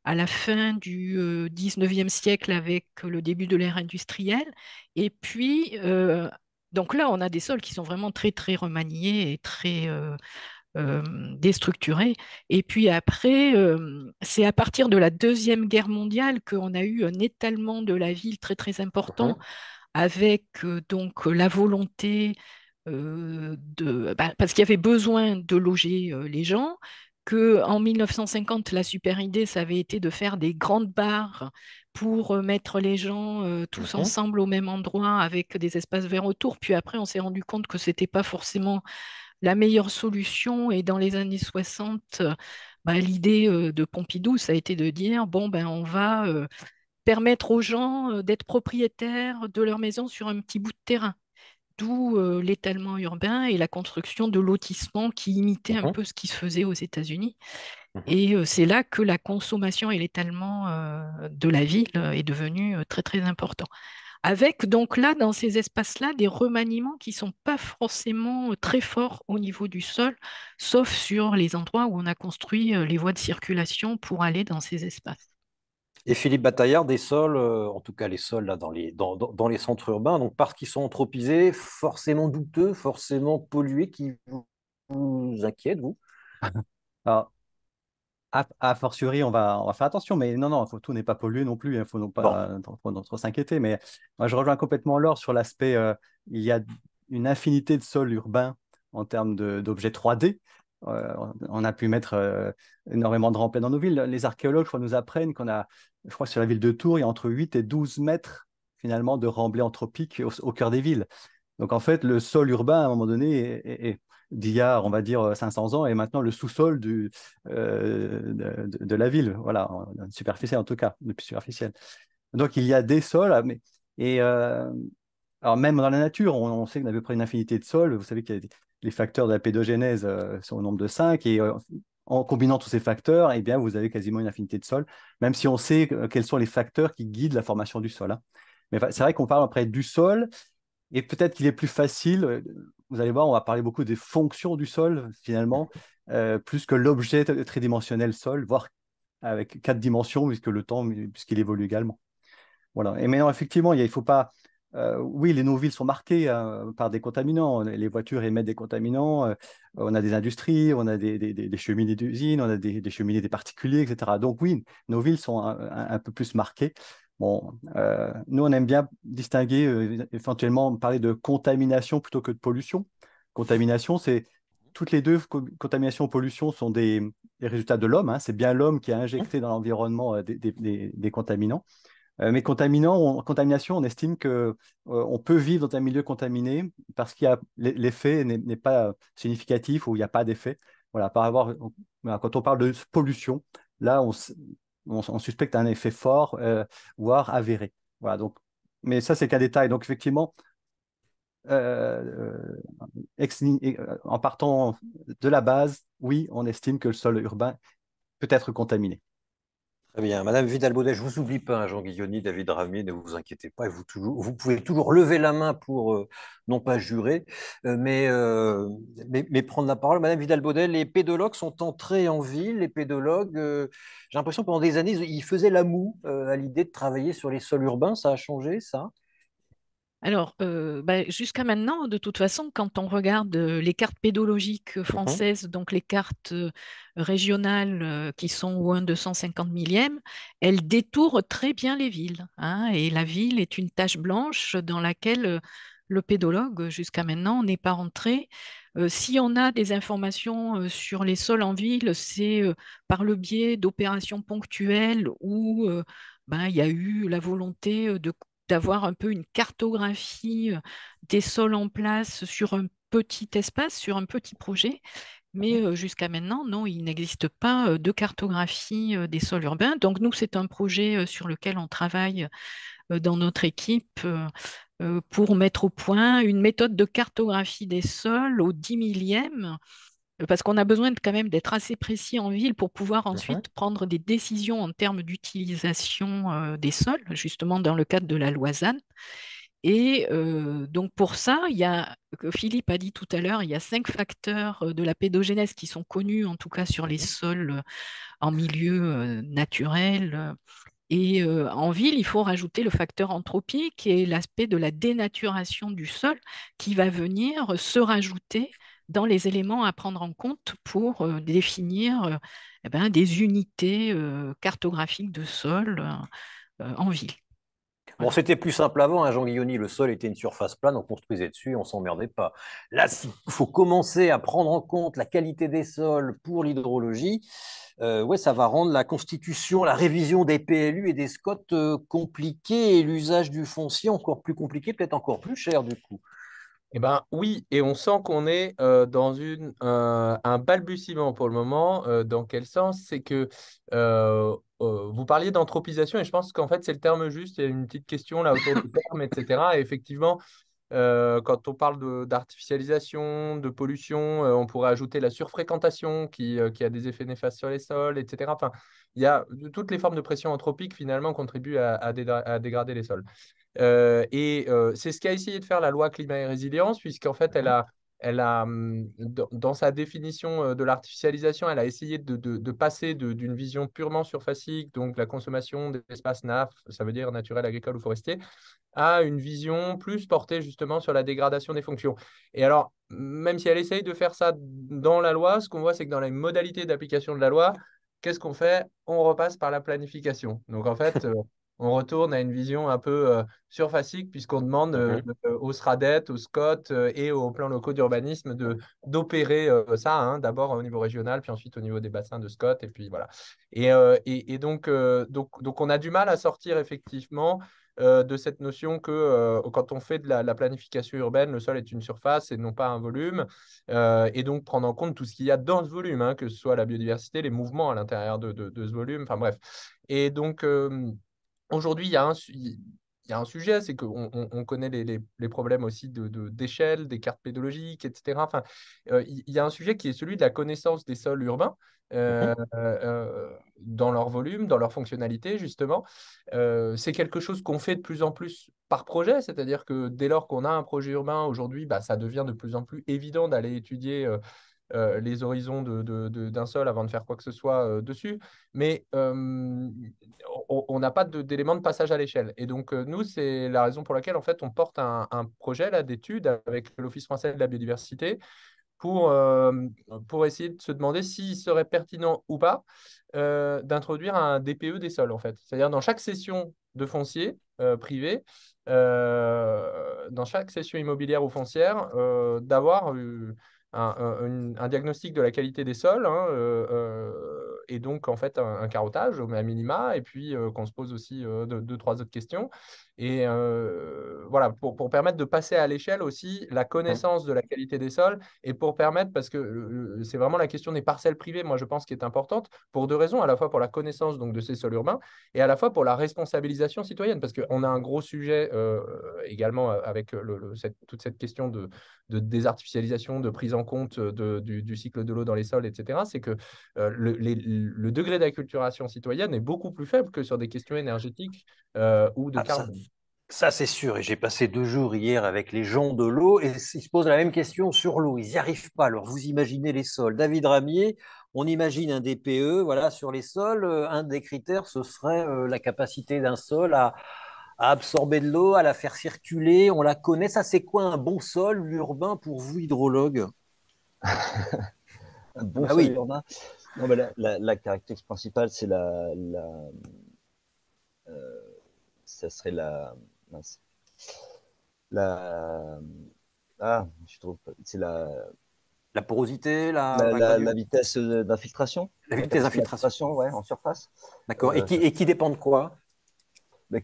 à la fin du 19e siècle avec le début de l'ère industrielle. Et puis, donc là, on a des sols qui sont vraiment très, très remaniés et très euh, déstructurés. Et puis après, c'est à partir de la Deuxième Guerre mondiale qu'on a eu un étalement de la ville très très important
Mhm.
avec donc la volonté parce qu'il y avait besoin de loger les gens, que en 1950 la super idée ça avait été de faire des grandes bars pour mettre les gens tous
Mhm.
ensemble au même endroit avec des espaces verts autour. Puis après, on s'est rendu compte que c'était pas forcément la meilleure solution. Et dans les années 60, l'idée de Pompidou, ça a été de dire, bon, ben, on va permettre aux gens d'être propriétaires de leur maison sur un petit bout de terrain. D'où l'étalement urbain et la construction de lotissements qui imitaient un
Mhm.
peu ce qui se faisait aux États-Unis.
Mhm.
Et c'est là que la consommation et l'étalement de la ville est devenu très, très important. Avec donc là, dans ces espaces-là, des remaniements qui ne sont pas forcément très forts au niveau du sol, sauf sur les endroits où on a construit les voies de circulation pour aller dans ces espaces.
Et Philippe Bataillard, des sols, en tout cas les sols là, dans les centres urbains, donc parce qu'ils sont anthropisés, forcément douteux, forcément pollués, qui vous inquiètent, vous?
Alors, a fortiori, on va faire attention, mais non, non, tout n'est pas pollué non plus, il ne faut non
Bon.
pas trop s'inquiéter. Mais moi, je rejoins complètement Laure sur l'aspect, il y a une infinité de sols urbains en termes d'objets 3D. On a pu mettre énormément de remblais dans nos villes. Les archéologues, je crois, nous apprennent qu'on a, je crois que sur la ville de Tours, il y a entre 8 et 12 mètres finalement de remblais anthropiques au cœur des villes. Donc en fait, le sol urbain, à un moment donné, d'il y a, on va dire, 500 ans, est maintenant le sous-sol de la ville, voilà, superficiel en tout cas, depuis superficiel. Donc il y a des sols, et alors même dans la nature, on sait qu'on a à peu près une infinité de sols. Vous savez qu'il y a les facteurs de la pédogénèse sont au nombre de 5, et en combinant tous ces facteurs, eh bien, vous avez quasiment une infinité de sols, même si on sait quels sont les facteurs qui guident la formation du sol, hein. Mais c'est vrai qu'on parle après du sol, et peut-être qu'il est plus facile, vous allez voir, on va parler beaucoup des fonctions du sol, finalement, plus que l'objet tridimensionnel sol, voire avec 4 dimensions, puisque le temps, puisqu'il évolue également. Voilà. Et maintenant, effectivement, il ne faut pas. Oui, nos villes sont marquées par des contaminants. Les voitures émettent des contaminants. On a des industries, on a des cheminées d'usines, on a des cheminées des particuliers, etc. Donc oui, nos villes sont un peu plus marquées. Bon, nous, on aime bien distinguer, éventuellement parler de contamination plutôt que de pollution. Contamination, c'est toutes les deux, contamination et pollution sont des résultats de l'homme, hein. C'est bien l'homme qui a injecté dans l'environnement des contaminants. Mais contamination, on estime que on peut vivre dans un milieu contaminé parce qu'il y a l'effet n'est pas significatif ou il n'y a pas d'effet. Voilà, voilà, quand on parle de pollution, là, on suspecte un effet fort, voire avéré. Voilà, donc, mais ça, c'est qu'un détail. Donc, effectivement, euh, en partant de la base, oui, on estime que le sol urbain peut être contaminé.
Très bien. Madame Vidal-Baudet, je ne vous oublie pas, hein, Jean Guignoni, David Ramier, ne vous inquiétez pas. Vous pouvez toujours lever la main pour, non pas jurer, mais prendre la parole. Madame Vidal-Baudet, les pédologues sont entrés en ville. Les pédologues, j'ai l'impression que pendant des années, ils faisaient la moue à l'idée de travailler sur les sols urbains. Ça a changé, ça?
Alors, jusqu'à maintenant, de toute façon, quand on regarde les cartes pédologiques
Mhm.
françaises, donc les cartes régionales qui sont au 1/250 millième, elles détourent très bien les villes, hein, et la ville est une tache blanche dans laquelle le pédologue, jusqu'à maintenant, n'est pas rentré. Si on a des informations sur les sols en ville, c'est par le biais d'opérations ponctuelles où il y a eu la volonté d'avoir un peu une cartographie des sols en place sur un petit espace, sur un petit projet. Mais jusqu'à maintenant, non, il n'existe pas de cartographie des sols urbains. Donc nous, c'est un projet sur lequel on travaille dans notre équipe pour mettre au point une méthode de cartographie des sols au 10 millième, parce qu'on a besoin quand même d'être assez précis en ville pour pouvoir
Mhm.
ensuite prendre des décisions en termes d'utilisation des sols, justement dans le cadre de la loi ZAN. Et donc pour ça, que Philippe a dit tout à l'heure, il y a 5 facteurs de la pédogénèse qui sont connus, en tout cas sur les
Mhm.
sols en milieu naturel. Et en ville, il faut rajouter le facteur anthropique et l'aspect de la dénaturation du sol qui va venir se rajouter dans les éléments à prendre en compte pour définir des unités cartographiques de sol en ville.
Bon,
Voilà.
c'était plus simple avant, hein, Jean Guignoni. Le sol était une surface plane, on construisait dessus, on s'emmerdait pas. Là, s'il faut commencer à prendre en compte la qualité des sols pour l'hydrologie, ouais, ça va rendre la constitution, la révision des PLU et des SCOT compliquée et l'usage du foncier encore plus compliqué, peut-être encore plus cher du coup.
Eh ben oui, et on sent qu'on est dans un balbutiement pour le moment. Dans quel sens? C'est que vous parliez d'anthropisation et je pense qu'en fait c'est le terme juste. Il y a une petite question là autour du terme, etc. Et effectivement, quand on parle d'artificialisation, de pollution, on pourrait ajouter la surfréquentation qui a des effets néfastes sur les sols, etc. Enfin, il y a toutes les formes de pression anthropique finalement contribuent à dégrader les sols. C'est ce qu'a essayé de faire la loi climat et résilience, puisqu'en fait,
Mhm.
dans sa définition de l'artificialisation, elle a essayé de passer d'une vision purement surfacique, donc la consommation d'espaces NAF, ça veut dire naturel, agricole ou forestier, à une vision plus portée justement sur la dégradation des fonctions. Et alors, même si elle essaye de faire ça dans la loi, ce qu'on voit, c'est que dans les modalités d'application de la loi, qu'est-ce qu'on fait? On repasse par la planification. Donc en fait, on retourne à une vision un peu surfacique puisqu'on demande
Mhm.
au SRADET, au SCOT et aux plans locaux d'urbanisme d'opérer ça, hein, d'abord au niveau régional, puis ensuite au niveau des bassins de SCOT, et puis voilà. Et donc, on a du mal à sortir effectivement de cette notion que quand on fait de la planification urbaine, le sol est une surface et non pas un volume, et donc prendre en compte tout ce qu'il y a dans ce volume, hein, que ce soit la biodiversité, les mouvements à l'intérieur de ce volume, enfin bref. Et donc, aujourd'hui, il y a un sujet, c'est qu'on on connaît les problèmes aussi d'échelle, des cartes pédologiques, etc. Enfin, il y a un sujet qui est celui de la connaissance des sols urbains
Mhm.
dans leur volume, dans leur fonctionnalité, justement. C'est quelque chose qu'on fait de plus en plus par projet, c'est-à-dire que dès lors qu'on a un projet urbain aujourd'hui, bah, ça devient de plus en plus évident d'aller étudier les horizons d'un sol avant de faire quoi que ce soit dessus. Mais on n'a pas d'éléments de passage à l'échelle. Et donc, nous, c'est la raison pour laquelle, en fait, on porte un projet là d'étude avec l'Office français de la biodiversité pour, euh, pour essayer de se demander s'il serait pertinent ou pas d'introduire un DPE des sols, en fait. C'est-à-dire, dans chaque session de foncier privé, dans chaque cession immobilière ou foncière, d'avoir un diagnostic de la qualité des sols, hein, et donc en fait un carottage à minima, et puis qu'on se pose aussi deux, trois autres questions. Et voilà, pour permettre de passer à l'échelle aussi la connaissance de la qualité des sols, et pour permettre, parce que c'est vraiment la question des parcelles privées, moi je pense, qui est importante, pour deux raisons, à la fois pour la connaissance donc, de ces sols urbains, et à la fois pour la responsabilisation citoyenne, parce qu'on a un gros sujet également avec toute cette question de désartificialisation, de prise en compte du cycle de l'eau dans les sols, etc., c'est que le degré d'acculturation citoyenne est beaucoup plus faible que sur des questions énergétiques ou de
Ah,
carbone.
ça, c'est sûr. Et j'ai passé 2 jours hier avec les gens de l'eau et ils se posent la même question sur l'eau. Ils n'y arrivent pas. Alors, vous imaginez les sols. David Ramier, on imagine un DPE, voilà, sur les sols. Un des critères, ce serait la capacité d'un sol à absorber de l'eau, à la faire circuler. On la connaît. Ça, c'est quoi un bon sol urbain pour vous, hydrologue?
Un
Ah
bon
bah
sol
oui.
urbain. Non, mais la caractéristique principale, c'est ça serait mince, la, je trouve, c'est
La porosité, la gradient-
la vitesse d'infiltration,
la
la
vitesse
capacité
d'infiltration.
d'infiltration, ouais, en surface,
D'accord. Et
ça,
qui dépend de quoi?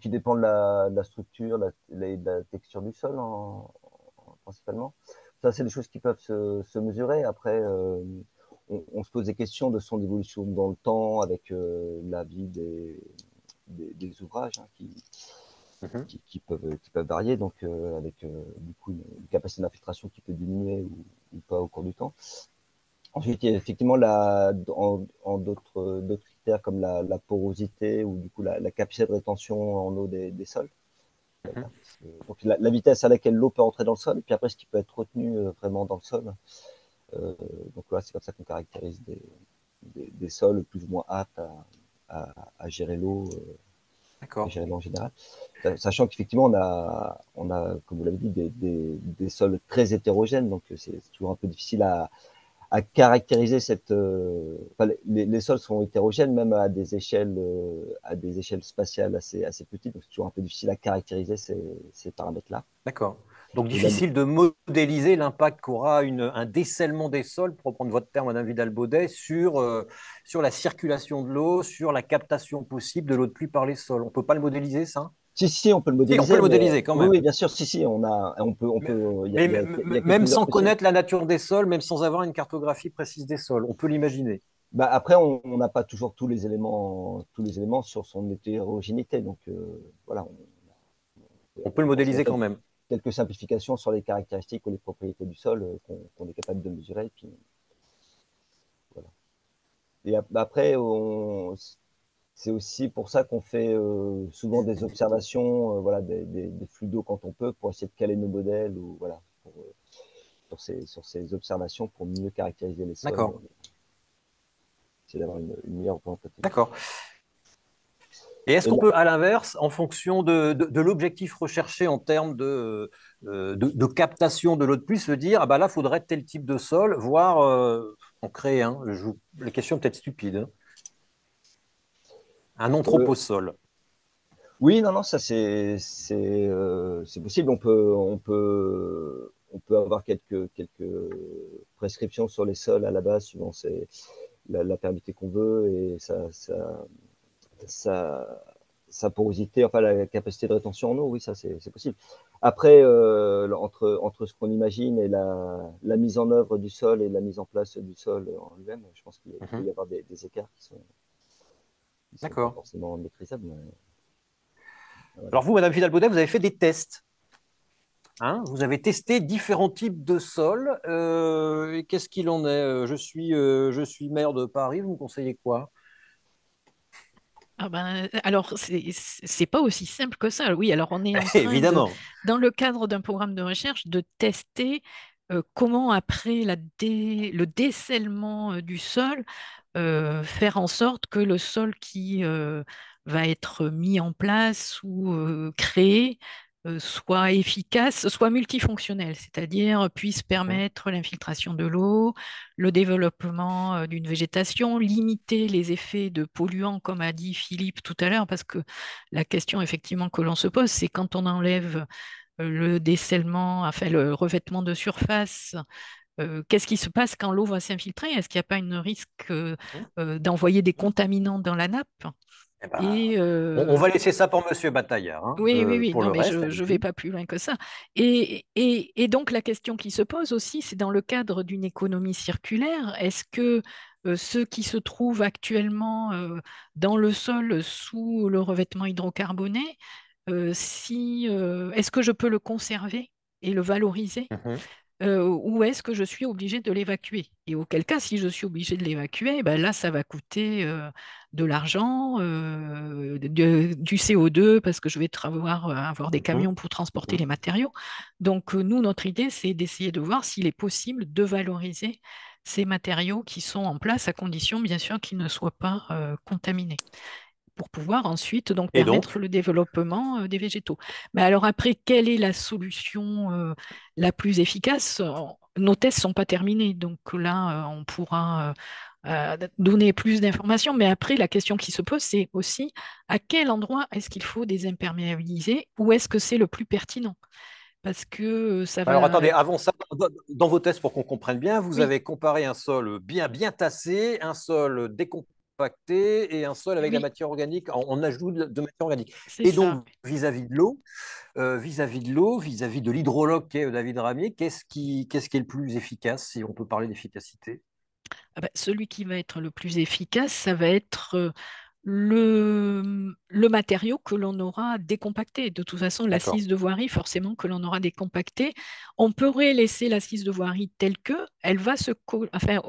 qui dépend de la structure, de la texture du sol, principalement. Ça, c'est des choses qui peuvent se mesurer. Après, on se pose des questions de son évolution dans le temps avec la vie des ouvrages, hein,
Mhm.
qui peuvent varier, donc avec du coup une capacité d'infiltration qui peut diminuer ou pas au cours du temps. Ensuite, il y a effectivement en d'autres critères comme la porosité ou du coup la capacité de rétention en eau des sols.
Mhm.
Donc la vitesse à laquelle l'eau peut entrer dans le sol, et puis après ce qui peut être retenu vraiment dans le sol. Euh, donc voilà, c'est comme ça qu'on caractérise des sols plus ou moins aptes à gérer l'eau, à
D'accord.
gérer l'eau en général. Sachant qu'effectivement, on a, comme vous l'avez dit, des sols très hétérogènes, donc c'est toujours un peu difficile à caractériser enfin, les sols sont hétérogènes même à des échelles spatiales assez petites, donc c'est toujours un peu difficile à caractériser ces paramètres-là.
D'accord. Donc
Et là,
difficile de modéliser l'impact qu'aura un dessalement des sols, pour reprendre votre terme, Madame Vidal-Baudet, sur la circulation de l'eau, sur la captation possible de l'eau de pluie par les sols. On ne peut pas le modéliser, ça?
si, on peut le
Si, on peut
modéliser,
le
mais
modéliser quand
oui,
même.
oui, bien sûr, si,
Mais,
il y a quelques
même
mesures
sans
possibles.
connaître la nature des sols, même sans avoir une cartographie précise des sols, on peut l'imaginer.
Bah, après, on n'a pas toujours tous les éléments sur son hétérogénéité, donc voilà, peut
On peut le
forcément
modéliser quand même.
quelques simplifications sur les caractéristiques ou les propriétés du sol qu'on est capable de mesurer. Et puis, voilà. Et après, c'est aussi pour ça qu'on fait souvent des observations, voilà, des flux d'eau quand on peut, pour essayer de caler nos modèles ou voilà, sur ces observations pour mieux caractériser les sols,
D'accord.
essayer d'avoir une meilleure représentativité.
D'accord. Et est-ce
Et
qu'on
là,
peut, à l'inverse, en fonction de l'objectif recherché en termes de captation de l'eau de pluie, se dire, ah bah là, il faudrait tel type de sol, voire en créer un. La question est peut-être stupide, hein. Un
euh,
anthroposol.
oui, non, non, ça c'est possible. On peut avoir quelques prescriptions sur les sols à la base, suivant la perméabilité qu'on veut et sa, sa porosité, enfin la capacité de rétention en eau. Oui, ça c'est possible. Après, entre ce qu'on imagine et la mise en œuvre du sol et la mise en place du sol en lui-même, je pense qu'il peut
Mhm.
y avoir des écarts qui sont pas
D'accord.
forcément maîtrisables. Mais, voilà.
Alors vous, Madame Vidal-Baudet, vous avez fait des tests, hein. Vous avez testé différents types de sols. Et qu'est-ce qu'il en est? Je suis maire de Paris, vous me conseillez quoi?
Ah ben, alors, c'est pas aussi simple que ça. Oui, alors on est en train
Évidemment.
dans le cadre d'un programme de recherche, de tester comment, après le décellement du sol, faire en sorte que le sol qui va être mis en place ou créé soit efficace, soit multifonctionnel, c'est-à-dire puisse permettre l'infiltration de l'eau, le développement d'une végétation, limiter les effets de polluants, comme a dit Philippe tout à l'heure, parce que la question effectivement que l'on se pose, c'est quand on enlève le dessalement, enfin le revêtement de surface, qu'est-ce qui se passe quand l'eau va s'infiltrer? Est-ce qu'il n'y a pas un risque d'envoyer des contaminants dans la nappe?
Eh ben,
Et
on va laisser ça pour Monsieur Bataillard, hein.
oui, oui, oui,
Pour
non,
le
mais
reste,
je ne vais
allez-y.
pas plus loin que ça. Et donc, la question qui se pose aussi, c'est dans le cadre d'une économie circulaire, est-ce que ce qui se trouve actuellement dans le sol sous le revêtement hydrocarboné, est-ce que je peux le conserver et le valoriser?
Mhm.
Ou est-ce que je suis obligée de l'évacuer? Et auquel cas, si je suis obligée de l'évacuer, ben là, ça va coûter de l'argent, du CO2, parce que je vais avoir des
Mhm.
camions pour transporter
Mhm.
les matériaux. Donc, nous, notre idée, c'est d'essayer de voir s'il est possible de valoriser ces matériaux qui sont en place, à condition, bien sûr, qu'ils ne soient pas contaminés, pour pouvoir ensuite donc
Et
permettre
donc,
le développement des végétaux. Mais alors après, quelle est la solution la plus efficace? Nos tests ne sont pas terminés, donc là, on pourra donner plus d'informations. Mais après, la question qui se pose, c'est aussi à quel endroit est-ce qu'il faut désimperméabiliser, ou est-ce que c'est le plus pertinent? Parce que ça
alors
va...
attendez, avant ça, dans vos tests, pour qu'on comprenne bien, vous
Oui,
avez comparé un sol bien tassé, un sol décompacté et un sol avec de la
oui,
matière organique, en ajout de matière organique.
c'est
Et
ça.
donc, vis-à-vis de l'eau, vis-à-vis de l'hydrologue qu'est David Ramier, qu'est-ce qui est le plus efficace, si on peut parler d'efficacité?
Ah ben, celui qui va être le plus efficace, ça va être le matériau que l'on aura décompacté. De toute façon,
D'accord.
l'assise de voirie, forcément que l'on aura décompacté. On pourrait laisser l'assise de voirie telle que, elle va enfin,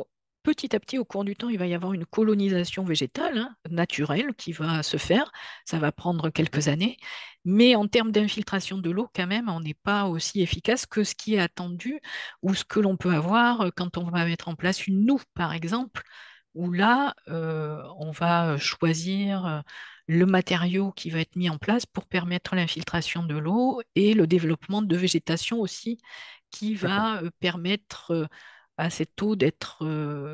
petit à petit, au cours du temps, il va y avoir une colonisation végétale, hein, naturelle, qui va se faire. Ça va prendre quelques
Mhm.
années. Mais en termes d'infiltration de l'eau, quand même, on n'est pas aussi efficace que ce qui est attendu ou ce que l'on peut avoir quand on va mettre en place une noue, par exemple, où là, on va choisir le matériau qui va être mis en place pour permettre l'infiltration de l'eau et le développement de végétation aussi, qui
Mhm.
va permettre à cette eau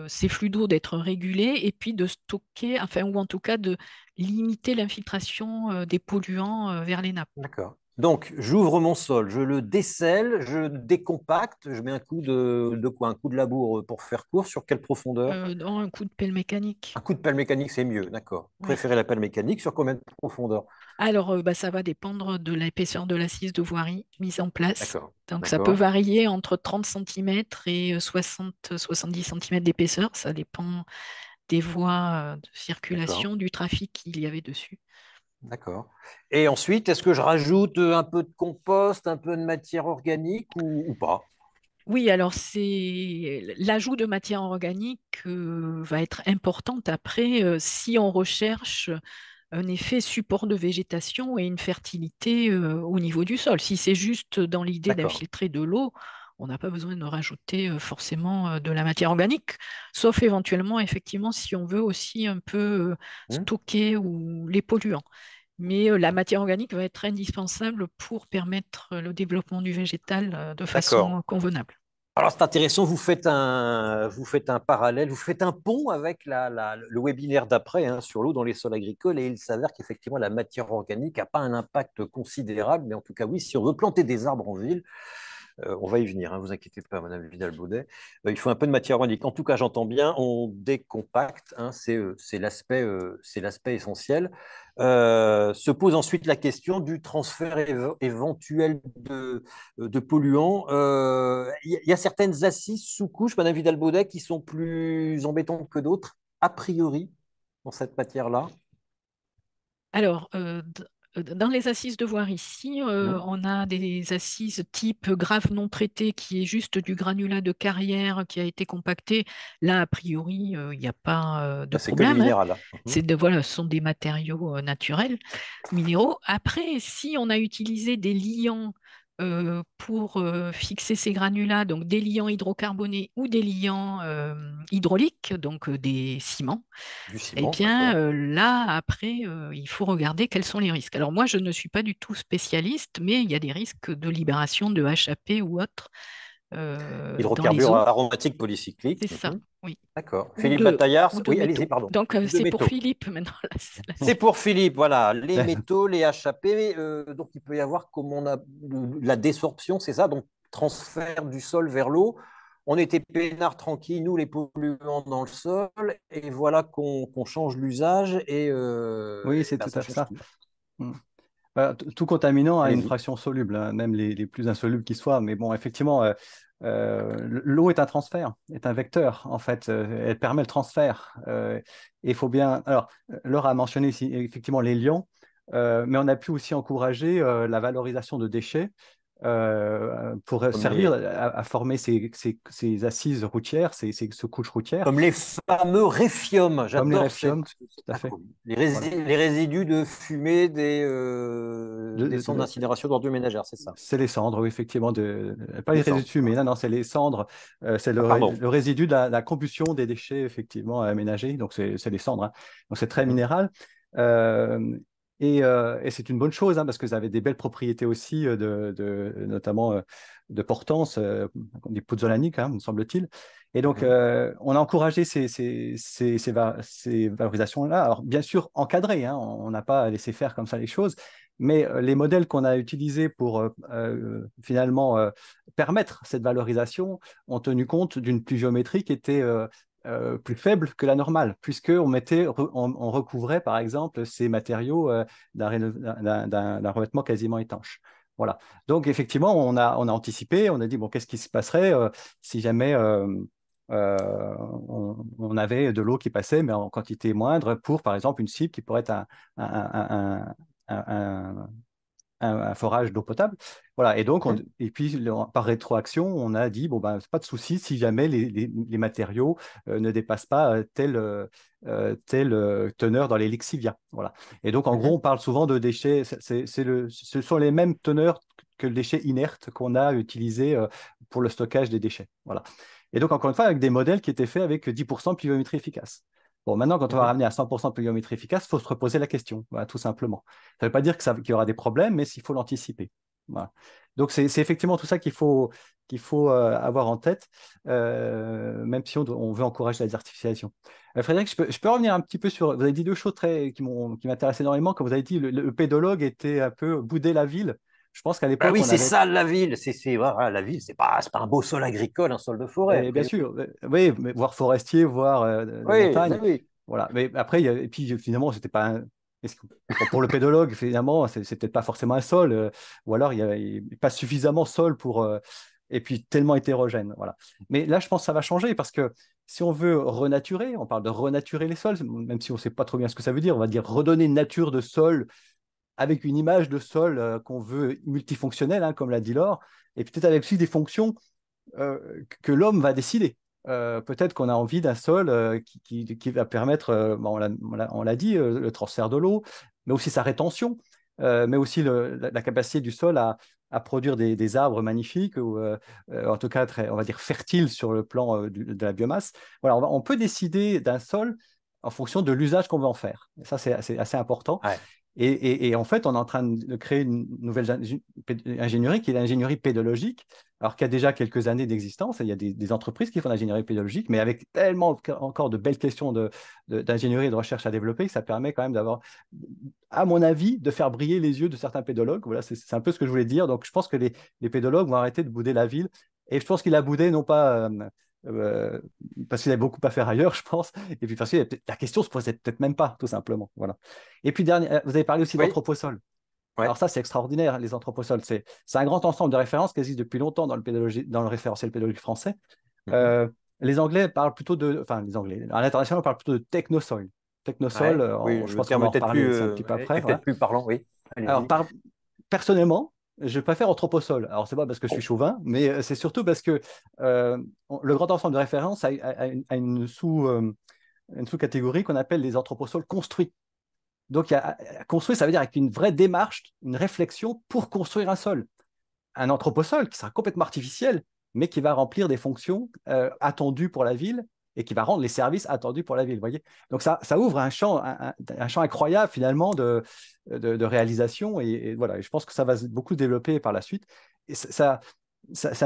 ces flux d'eau d'être régulés et puis de stocker, enfin, ou en tout cas de limiter l'infiltration des polluants vers les nappes.
D'accord. Donc, j'ouvre mon sol, je le décèle, je le décompacte, je mets un coup de quoi? Un coup de labour pour faire court. Sur quelle profondeur?
Dans un coup de pelle mécanique.
Un coup de pelle mécanique, c'est mieux, d'accord.
Oui.
Préférez la pelle mécanique sur combien de profondeur?
Alors, bah, ça va dépendre de l'épaisseur de l'assise de voirie mise en place.
D'accord,
Donc, ça peut
d'accord,
varier entre 30 centimètres et 60-70 centimètres d'épaisseur. Ça dépend des voies de
d'accord,
circulation, du trafic qu'il y avait dessus.
d'accord. Et ensuite, est-ce que je rajoute un peu de compost, un peu de matière organique ou pas?
Oui, alors l'ajout de matière organique va être importante après si on recherche un effet support de végétation et une fertilité au niveau du sol. Si c'est juste dans l'idée
D'accord.
d'infiltrer de l'eau, on n'a pas besoin de rajouter forcément de la matière organique, sauf éventuellement, effectivement, si on veut aussi un peu
Hmm.
stocker les polluants. Mais la matière organique va être indispensable pour permettre le développement du végétal de
D'accord.
façon convenable.
Alors, c'est intéressant, vous faites un parallèle, vous faites un pont avec le webinaire d'après, hein, sur l'eau dans les sols agricoles, et il s'avère qu'effectivement, la matière organique n'a pas un impact considérable, mais en tout cas, oui, si on veut planter des arbres en ville, on va y venir, hein, vous inquiétez pas, Madame Vidal-Baudet. Il faut un peu de matière organique. En tout cas, j'entends bien, on décompacte, hein, c'est l'aspect essentiel. Se pose ensuite la question du transfert éventuel de polluants. Il y a certaines assises sous couche, Madame Vidal-Baudet, qui sont plus embêtantes que d'autres, a priori, dans cette matière-là.
Alors, dans les assises de voir ici,
Hmm.
on a des assises type grave non traité qui est juste du granulat de carrière qui a été compacté. Là, a priori, il n'y a pas de
Là, c'est que du
problème, hein.
minéral, là. Mhm.
Voilà, ce sont des matériaux naturels, minéraux. Après, si on a utilisé des liants pour fixer ces granulats, donc des liants hydrocarbonés ou des liants hydrauliques, donc des ciments,
Du
eh
ciment,
bien
d'accord.
là, après, il faut regarder quels sont les risques. Alors moi, je ne suis pas du tout spécialiste, mais il y a des risques de libération de HAP ou autres dans les
Hydrocarbures
eaux.
aromatiques
C'est
polycycliques.
ça,
Mhm.
oui.
D'accord. Philippe Bataillard,
Ou de
oui, allez-y,
métaux.
pardon.
Donc
Ou de
c'est pour
métaux.
Philippe maintenant.
C'est pour Philippe, voilà, les métaux, les HAP. Donc, il peut y avoir, comme on a la désorption, c'est ça, donc transfert du sol vers l'eau. On était peinards tranquilles, nous, les polluants dans le sol, et voilà qu'on change l'usage,
Oui,
et
c'est
ben,
tout
ça
à fait
change
ça.
tout.
Mm. Tout contaminant a une
Allez-y.
fraction soluble, hein, même les plus insolubles qui soient. Mais bon, effectivement, l'eau est un transfert, est un vecteur, en fait. Elle permet le transfert. Et il faut bien. Alors, Laure a mentionné ici, effectivement les liants, mais on a pu aussi encourager la valorisation de déchets pour
Comme
servir
les,
à former ces assises routières, ces couches routières,
comme les fameux réfiums.
comme les
J'adore
réfiums,
cet
tout à fait.
acronyme. Les,
Voilà.
les résidus de fumée
De-
des
de-
centres
de-
d'incinération d'ordures ménagères, c'est ça.
C'est les cendres, oui, effectivement, pas les
Les
résidus
cendres.
de fumée, non, non, c'est les cendres, c'est
Ah, pardon.
le résidu de la combustion des déchets, effectivement, ménagers, donc c'est les cendres, hein. Donc c'est très
Mhm.
minéral. Euh, et c'est une bonne chose, hein, parce que ça avait des belles propriétés aussi, notamment de portance, des pozzolaniques, hein, me semble-t-il. Et donc,
Mhm.
on a encouragé ces valorisations-là. Alors, bien sûr, encadrées, hein, on n'a pas laissé faire comme ça les choses, mais les modèles qu'on a utilisés pour finalement permettre cette valorisation ont tenu compte d'une pluviométrie qui était plus faible que la normale, puisqu'on on recouvrait par exemple ces matériaux d'un revêtement quasiment étanche. Voilà. Donc effectivement, on a anticipé, on a dit, bon, qu'est-ce qui se passerait si jamais on avait de l'eau qui passait, mais en quantité moindre, pour par exemple une cible qui pourrait être un, un- un forage d'eau potable. Voilà. Et donc,
Mhm.
et puis par rétroaction, on a dit, bon, ben, pas de souci si jamais les matériaux ne dépassent pas telle teneur dans les lexivia. Voilà. Et donc, en gros,
Mhm.
on parle souvent de déchets, ce sont les mêmes teneurs que le déchet inerte qu'on a utilisé pour le stockage des déchets. Voilà. Et donc, encore une fois, avec des modèles qui étaient faits avec 10% de pluviométrie efficace. Bon, maintenant, quand on va
Mhm.
ramener à 100% de pluviométrie efficace, il faut se reposer la question, voilà, tout simplement. Ça ne veut pas dire qu'il y aura des problèmes, mais il faut l'anticiper. Voilà. Donc, c'est effectivement tout ça qu'il faut avoir en tête, même si on veut encourager la désertification. Frédéric, je peux revenir un petit peu sur. Vous avez dit deux choses qui m'intéressent énormément. Quand vous avez dit le pédologue était un peu boudé la ville. Je pense qu'à
Bah
l'époque,
oui,
on
c'est
avait.
ça la ville. Voilà, la ville, c'est pas un beau sol agricole, un sol de forêt, a
Et bien
priori.
sûr, oui, mais voir forestier, voir des
Oui,
montagnes.
oui.
Voilà. Mais après, et puis finalement, c'était pas bon, pour le pédologue, finalement, c'est peut-être pas forcément un sol, ou alors il n'est pas suffisamment sol pour, et puis tellement hétérogène. Voilà. Mais là, je pense que ça va changer parce que si on veut renaturer, on parle de renaturer les sols, même si on ne sait pas trop bien ce que ça veut dire, on va dire redonner une nature de sol avec une image de sol qu'on veut multifonctionnelle, hein, comme l'a dit Laure, et peut-être avec aussi des fonctions que l'homme va décider. Peut-être qu'on a envie d'un sol qui va permettre, bon, on l'a dit, le transfert de l'eau, mais aussi sa rétention, mais aussi la capacité du sol à produire des arbres magnifiques, ou en tout cas, très, on va dire, fertiles sur le plan de la biomasse. Voilà, on peut décider d'un sol en fonction de l'usage qu'on veut en faire. Et ça, c'est assez important.
Ouais.
Et en fait, on est en train de créer une nouvelle ingénierie qui est l'ingénierie pédologique, alors qu'il y a déjà quelques années d'existence. Il y a des entreprises qui font l'ingénierie pédologique, mais avec tellement encore de belles questions d'ingénierie et de recherche à développer, que ça permet quand même d'avoir, à mon avis, de faire briller les yeux de certains pédologues. Voilà, c'est un peu ce que je voulais dire. Donc, je pense que les pédologues vont arrêter de bouder la ville. Et je pense qu'il a boudé, non pas euh, parce qu'il avait beaucoup à faire ailleurs, je pense, et puis parce que la question se posait peut-être même pas, tout simplement. Voilà. Et puis, dernier, vous avez parlé aussi
Oui,
d'anthroposols.
ouais.
Alors ça, c'est extraordinaire, les anthroposols. C'est un grand ensemble de références qui existe depuis longtemps dans le référentiel pédologique français.
Mhm.
Euh, les Anglais parlent plutôt enfin, les Anglais, à l'international, on parle plutôt de technosol. Technosol,
Ouais. Oui,
je
le
pense qu'on
terme
va
est
en
peut-être
reparler aussi un petit peu après.
est
Voilà.
peut-être plus parlant, oui.
Alors,
Allez-y.
personnellement, je préfère anthroposol. Alors, c'est pas parce que je suis
Oh.
chauvin, mais c'est surtout parce que le grand ensemble de références a une sous-catégorie qu'on appelle les anthroposols construits. Donc, construire, ça veut dire avec une vraie démarche, une réflexion pour construire un sol. un anthroposol qui sera complètement artificiel, mais qui va remplir des fonctions attendues pour la ville et qui va rendre les services attendus pour la ville. Voyez, donc ça ouvre un champ incroyable finalement de réalisation. Et voilà, et je pense que ça va beaucoup se développer par la suite. Et ça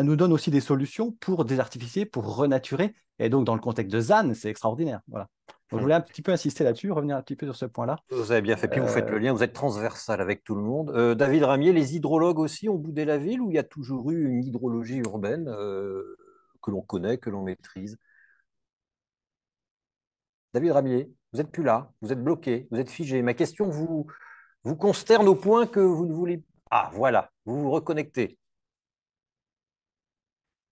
nous donne aussi des solutions pour désartificier, pour renaturer. Et donc, dans le contexte de ZAN, c'est extraordinaire. Voilà. Donc, je voulais un petit peu insister là-dessus, revenir un petit peu sur ce point-là.
Vous avez bien fait, puis vous faites le lien, vous êtes transversal avec tout le monde. David Ramier, les hydrologues aussi ont boudé la ville ou il y a toujours eu une hydrologie urbaine que l'on connaît, que l'on maîtrise? David Ramier, vous n'êtes plus là, vous êtes bloqué, vous êtes figé. Ma question vous consterne au point que vous ne voulez... Ah, voilà, vous vous reconnectez.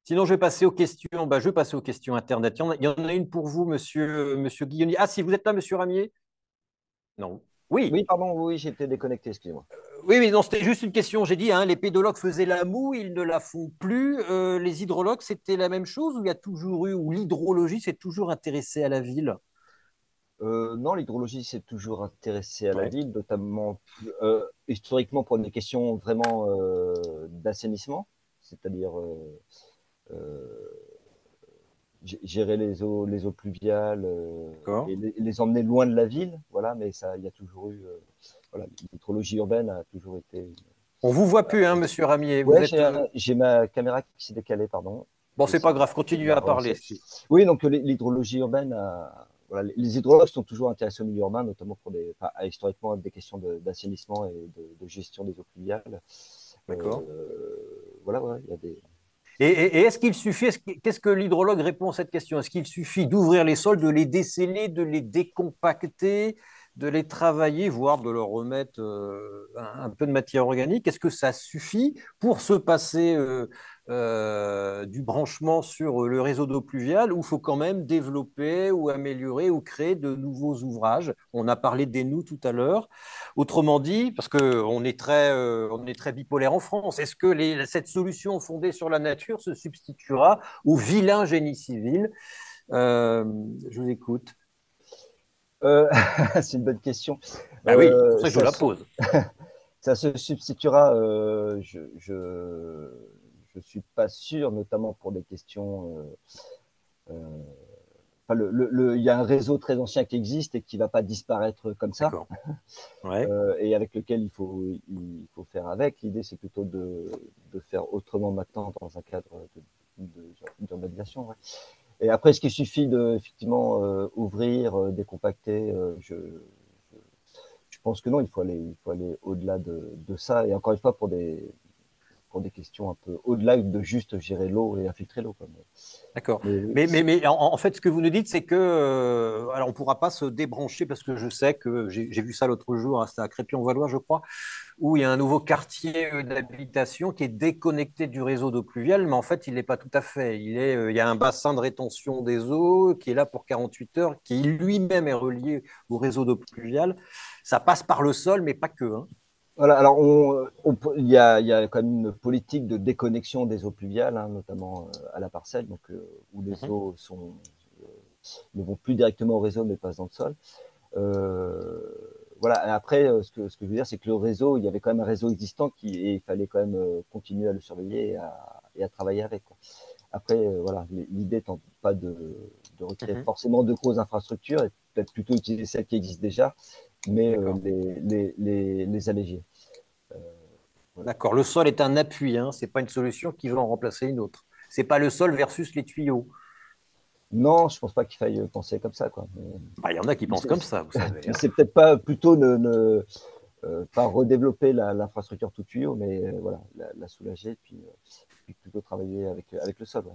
Sinon, je vais passer aux questions. Je vais passer aux questions Internet. Il y en a une pour vous, monsieur Guilloni. Ah, si vous êtes là, monsieur Ramier? Non. Oui,
Oui, pardon, oui, j'étais déconnecté, excusez-moi.
oui, oui, non, c'était juste une question. J'ai dit, hein, les pédologues faisaient la moue, ils ne la font plus. Les hydrologues, c'était la même chose ou il y a toujours eu, ou l'hydrologie s'est toujours intéressée à la ville?
Non, l'hydrologie s'est toujours intéressée à la
Ouais.
ville, notamment historiquement pour des questions vraiment d'assainissement, c'est-à-dire gérer les eaux pluviales
D'accord.
et les emmener loin de la ville. Voilà, mais ça, il y a toujours eu, voilà, l'hydrologie urbaine a toujours été.
On vous voit plus, hein, monsieur Ramier. Vous
Ouais,
êtes.
j'ai ma caméra qui s'est décalée, pardon.
Bon,
Je vais
c'est pas
essayer
grave,
de
continuez
la
à parler.
relancer. Oui, donc l'hydrologie urbaine, voilà, les hydrologues sont toujours intéressés au milieu urbain, notamment pour historiquement des questions d'assainissement et de gestion des eaux pluviales.
D'accord.
Voilà, ouais, il y a des.
Et est-ce qu'il suffit, qu'est-ce que l'hydrologue répond à cette question? Est-ce qu'il suffit d'ouvrir les sols, de les desceller, de les décompacter, de les travailler, voire de leur remettre un peu de matière organique? Est-ce que ça suffit pour se passer du branchement sur le réseau d'eau pluviale ou il faut quand même développer ou améliorer ou créer de nouveaux ouvrages? On a parlé des nous tout à l'heure. Autrement dit, parce qu'on on est très bipolaire en France, est-ce que cette solution fondée sur la nature se substituera au vilain génie civil? Euh, je vous écoute.
Euh, c'est une bonne question.
Bah oui, c'est pour ça que je vous
Ça,
la pose.
ça se substituera, je suis pas sûr, notamment pour des questions. Euh, enfin, il y a un réseau très ancien qui existe et qui va pas disparaître comme ça,
D'accord. Ouais.
et avec lequel il faut faire avec. L'idée, c'est plutôt de faire autrement maintenant dans un cadre d'urbanisation. Ouais. Et après, est-ce qu'il suffit de effectivement ouvrir, décompacter je pense que non, il faut aller au-delà de ça. Et encore une fois, pour des questions un peu au-delà de juste gérer l'eau et infiltrer l'eau.
D'accord.
Mais
Mais en fait, ce que vous nous dites, c'est que, alors on ne pourra pas se débrancher parce que je sais que j'ai vu ça l'autre jour, hein, c'était à Crépy-en-Valois, je crois, où il y a un nouveau quartier d'habitation qui est déconnecté du réseau d'eau pluviale, mais en fait, il n'est pas tout à fait. Il y a un bassin de rétention des eaux qui est là pour 48 heures, qui lui-même est relié au réseau d'eau pluviale. Ça passe par le sol, mais pas que, hein.
voilà, alors il y a quand même une politique de déconnexion des eaux pluviales, hein, notamment à la parcelle, donc où les
Mhm.
eaux ne vont plus directement au réseau mais passent dans le sol. Voilà. Et après, ce que je veux dire, c'est que le réseau, il y avait quand même un réseau existant et il fallait quand même continuer à le surveiller et à travailler avec. Quoi. Après, voilà, l'idée étant pas de recréer
Mhm.
forcément de grosses infrastructures et peut-être plutôt utiliser celles qui existent déjà, mais
D'accord.
les alléger. Euh, voilà.
D'accord. Le sol est un appui, hein. Ce n'est pas une solution qui va en remplacer une autre. Ce n'est pas le sol versus les tuyaux.
Non, je pense pas qu'il faille penser comme ça, quoi.
Bah, il y en a qui
Mais
pensent comme ça, vous savez, hein.
c'est peut-être pas plutôt pas redévelopper l'infrastructure tout tuyau, mais voilà, la soulager, puis plutôt travailler avec le sol. Ouais.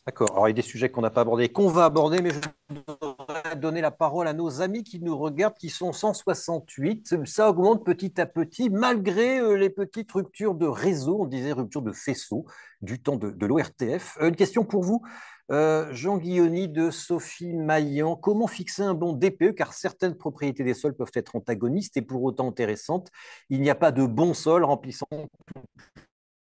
D'accord. Alors, il y a des sujets qu'on n'a pas abordés, qu'on va aborder, mais je voudrais donner la parole à nos amis qui nous regardent, qui sont 168. Ça augmente petit à petit, malgré les petites ruptures de réseau, on disait rupture de faisceau, du temps de l'ORTF. Une question pour vous, Jean Guilloni de Sophie Maillan. Comment fixer un bon DPE? Car certaines propriétés des sols peuvent être antagonistes et pour autant intéressantes. Il n'y a pas de bon sol remplissant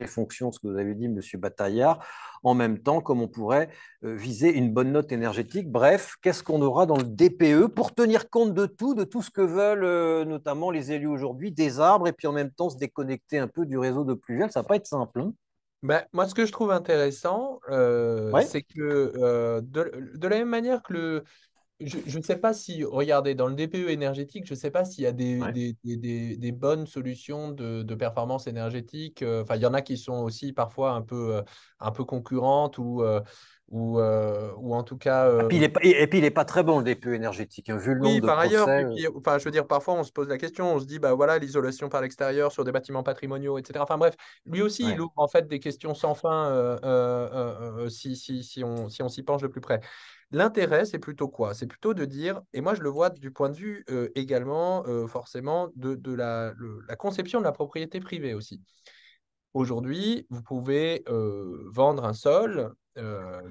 les fonctions, ce que vous avez dit, Monsieur Bataillard, en même temps, comme on pourrait viser une bonne note énergétique. Bref, qu'est-ce qu'on aura dans le DPE pour tenir compte de tout ce que veulent notamment les élus aujourd'hui, des arbres, et puis en même temps se déconnecter un peu du réseau de pluvial? Ça va pas être simple, hein.
Moi, ce que je trouve intéressant,
Ouais,
c'est que de la même manière que je ne sais pas si, regardez, dans le DPE énergétique, je ne sais pas s'il y a
ouais.
des bonnes solutions de performance énergétique. Enfin, il y en a qui sont aussi parfois un peu concurrentes ou en tout cas
Et puis, il est pas très bon, le DPE énergétique, hein, vu le nombre
oui,
de
par ailleurs,
procès.
puis, enfin, je veux dire, parfois on se pose la question, on se dit, bah voilà, l'isolation par l'extérieur sur des bâtiments patrimoniaux, etc. Enfin bref, lui aussi, il
Ouais.
ouvre en fait des questions sans fin si on s'y penche de plus près. L'intérêt, c'est plutôt quoi? C'est plutôt de dire, et moi je le vois du point de vue également, forcément, de la conception de la propriété privée aussi. Aujourd'hui, vous pouvez vendre un sol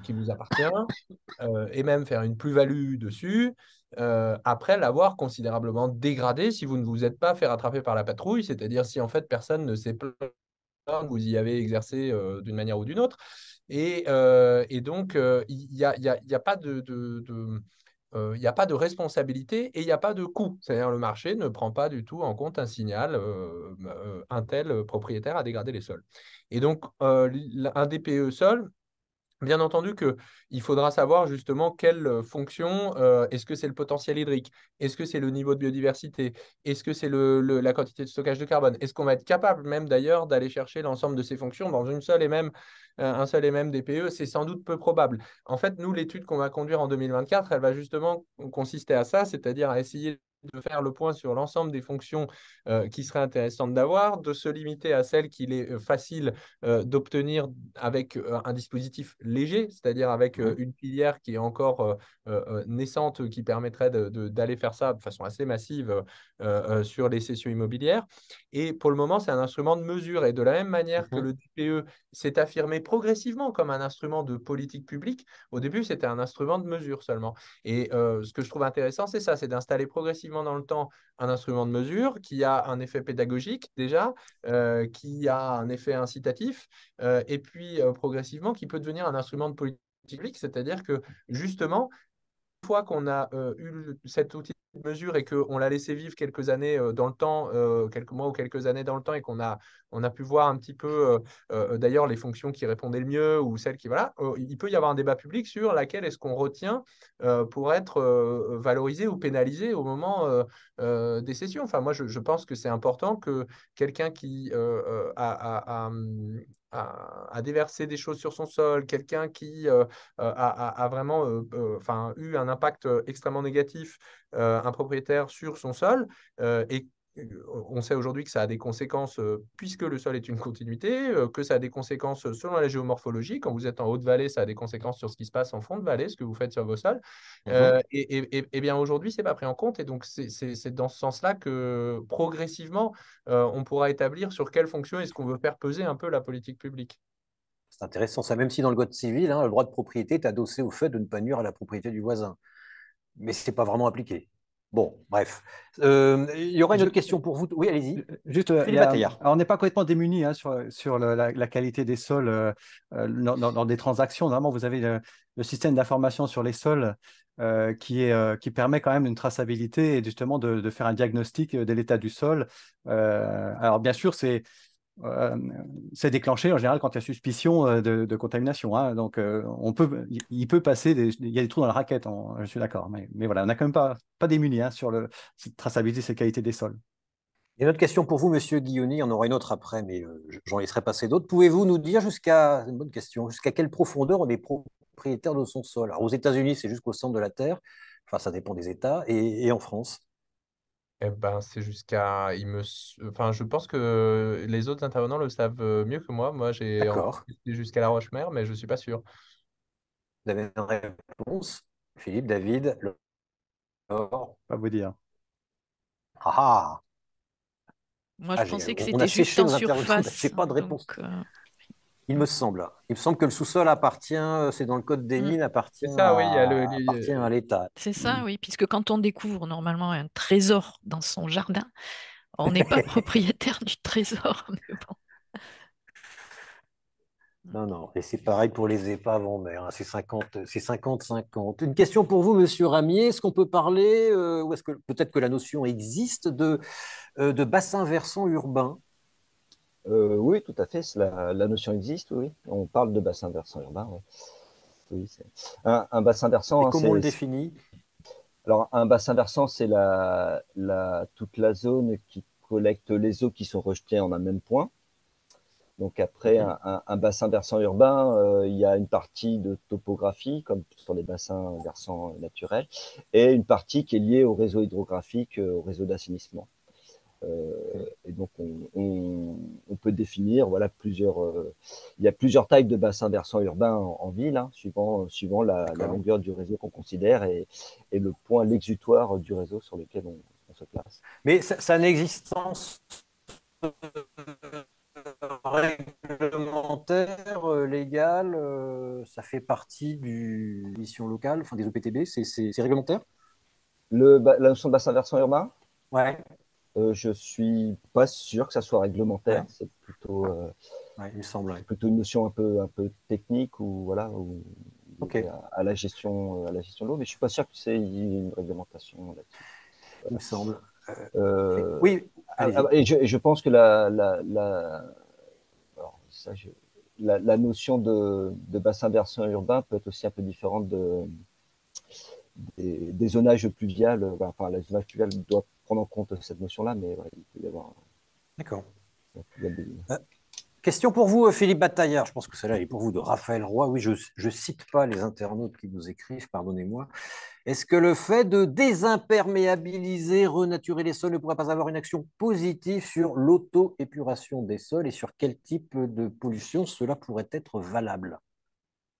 qui vous appartient et même faire une plus-value dessus, après l'avoir considérablement dégradé si vous ne vous êtes pas fait rattraper par la patrouille, c'est-à-dire si en fait personne ne s'est plaint, que vous y avez exercé d'une manière ou d'une autre. Et donc, il y a pas il n'y a pas de responsabilité et il n'y a pas de coût. C'est-à-dire le marché ne prend pas du tout en compte un signal, un tel propriétaire a dégradé les sols. Et donc, un DPE sol, bien entendu que il faudra savoir justement quelle fonction, est-ce que c'est le potentiel hydrique, est-ce que c'est le niveau de biodiversité, est-ce que c'est la quantité de stockage de carbone, est-ce qu'on va être capable même d'ailleurs d'aller chercher l'ensemble de ces fonctions dans un seul et même DPE, c'est sans doute peu probable. En fait, nous, l'étude qu'on va conduire en 2024, elle va justement consister à ça, c'est-à-dire à essayer de faire le point sur l'ensemble des fonctions qui seraient intéressantes d'avoir, de se limiter à celles qu'il est facile d'obtenir avec un dispositif léger, c'est-à-dire avec
Mhm.
une filière qui est encore naissante, qui permettrait d'aller faire ça de façon assez massive sur les cessions immobilières. Et pour le moment, c'est un instrument de mesure. Et de la même manière que
Mhm.
le DPE s'est affirmé progressivement comme un instrument de politique publique, au début, c'était un instrument de mesure seulement. Et ce que je trouve intéressant, c'est ça, c'est d'installer progressivement dans le temps un instrument de mesure qui a un effet pédagogique déjà, qui a un effet incitatif, et puis progressivement qui peut devenir un instrument de politique publique, c'est-à-dire que justement, fois qu'on a eu cet outil de mesure et qu'on l'a laissé vivre quelques années dans le temps, quelques mois ou quelques années dans le temps, et on a pu voir un petit peu d'ailleurs les fonctions qui répondaient le mieux ou celles qui, voilà, il peut y avoir un débat public sur laquelle est-ce qu'on retient pour être valorisé ou pénalisé au moment des sessions. Enfin, moi, je pense que c'est important que quelqu'un qui a déversé des choses sur son sol, quelqu'un qui a vraiment enfin, eu un impact extrêmement négatif, un propriétaire sur son sol. Et on sait aujourd'hui que ça a des conséquences, puisque le sol est une continuité, que ça a des conséquences selon la géomorphologie. Quand vous êtes en haute vallée, ça a des conséquences sur ce qui se passe en fond de vallée, ce que vous faites sur vos sols.
Mhm.
Et bien aujourd'hui, ce n'est pas pris en compte. Et donc, c'est dans ce sens-là que progressivement, on pourra établir sur quelle fonction est-ce qu'on veut faire peser un peu la politique publique.
C'est intéressant ça, même si dans le code civil, hein, le droit de propriété est adossé au fait de ne pas nuire à la propriété du voisin. Mais ce n'est pas vraiment appliqué. Bon, bref. Il y aura une
Je-
autre question pour vous. Oui, allez-y.
Juste,
Philippe Atayar.
alors, on n'est pas complètement démuni hein, sur la qualité des sols dans des transactions. Normalement, vous avez le système d'information sur les sols qui permet quand même une traçabilité et justement de faire un diagnostic de l'état du sol. Alors, bien sûr, euh, c'est déclenché en général quand il y a suspicion de contamination. Hein. Donc, il peut passer, il y a des trous dans la raquette, je suis d'accord. Mais voilà, on n'a quand même pas démuni hein, sur cette traçabilité, cette qualité des sols.
Et une autre question pour vous, Monsieur Guilloni. Il y en aura une autre après, mais j'en laisserai passer d'autres. Pouvez-vous nous dire jusqu'à, une bonne question, jusqu'à quelle profondeur on est propriétaire de son sol? Alors, aux États-Unis, c'est jusqu'au centre de la Terre. Enfin, ça dépend des États. Et en France?
Eh ben, c'est jusqu'à. Enfin, je pense que les autres intervenants le savent mieux que moi. Moi, j'ai entendu
D'accord.
jusqu'à la Roche-Mère, mais je ne suis pas sûr.
Vous avez une réponse? Philippe, David, Laure.
Pas vous dire.
Ah ah!
Moi, je
Ah,
pensais que
on a
c'était juste
séché
en
nos intervenants. J'ai
surface.
pas de
Donc,
réponse. Il me semble. Il me semble que le sous-sol appartient, c'est dans le code des
mm,
mines,
C'est ça, oui. Il y a
appartient à l'État.
c'est ça, oui, puisque quand on découvre normalement un trésor dans son jardin, on n'est pas propriétaire du trésor. Mais bon.
Non, non. Et c'est pareil pour les épaves en mer, hein. C'est 50-50. Une question pour vous, Monsieur Ramier. Est-ce qu'on peut parler, ou est-ce que peut-être que la notion existe de bassin versant urbain?
Oui, tout à fait. La notion existe, oui. On parle de bassin versant urbain. Oui. Oui, un bassin
Et
versant, hein,
comment on le définit?
alors un bassin versant, c'est toute la zone qui collecte les eaux qui sont rejetées en un même point. Donc après,
Mhm.
un bassin versant urbain, il y a une partie de topographie, comme sur les bassins versants naturels, et une partie qui est liée au réseau hydrographique, au réseau d'assainissement. Et donc, on peut définir, voilà, il y a plusieurs tailles de bassins versants urbains en ville, hein, suivant la
D'accord.
longueur du réseau qu'on considère et le point, l'exutoire du réseau sur lequel on se place.
Mais sa n'existence réglementaire, légale, ça fait partie du mission locale, enfin des OPTB, c'est réglementaire?
La notion de bassin versant urbain,
Ouais,
je suis pas sûr que ça soit réglementaire.
ouais, ouais, il me semble.
C'est
Ouais.
plutôt une notion un peu technique ou voilà, ou
Ok,
liée à la gestion de l'eau, mais je suis pas sûr que c'est une réglementation là-dessus.
il
Voilà.
me semble.
Euh,
Oui, allez-y.
et je pense que alors ça, la notion de bassin versant urbain peut être aussi un peu différente des zonages pluviales. Enfin, les zonages pluviales doivent prendre en compte cette notion-là, mais ouais, il peut y avoir
D'accord.
il y a des-
Question pour vous, Philippe Bataillard. Je pense que celle-là est pour vous de Raphaël Roy. Oui, je ne cite pas les internautes qui nous écrivent, pardonnez-moi. Est-ce que le fait de désimperméabiliser, renaturer les sols ne pourrait pas avoir une action positive sur l'auto-épuration des sols et sur quel type de pollution cela pourrait être valable?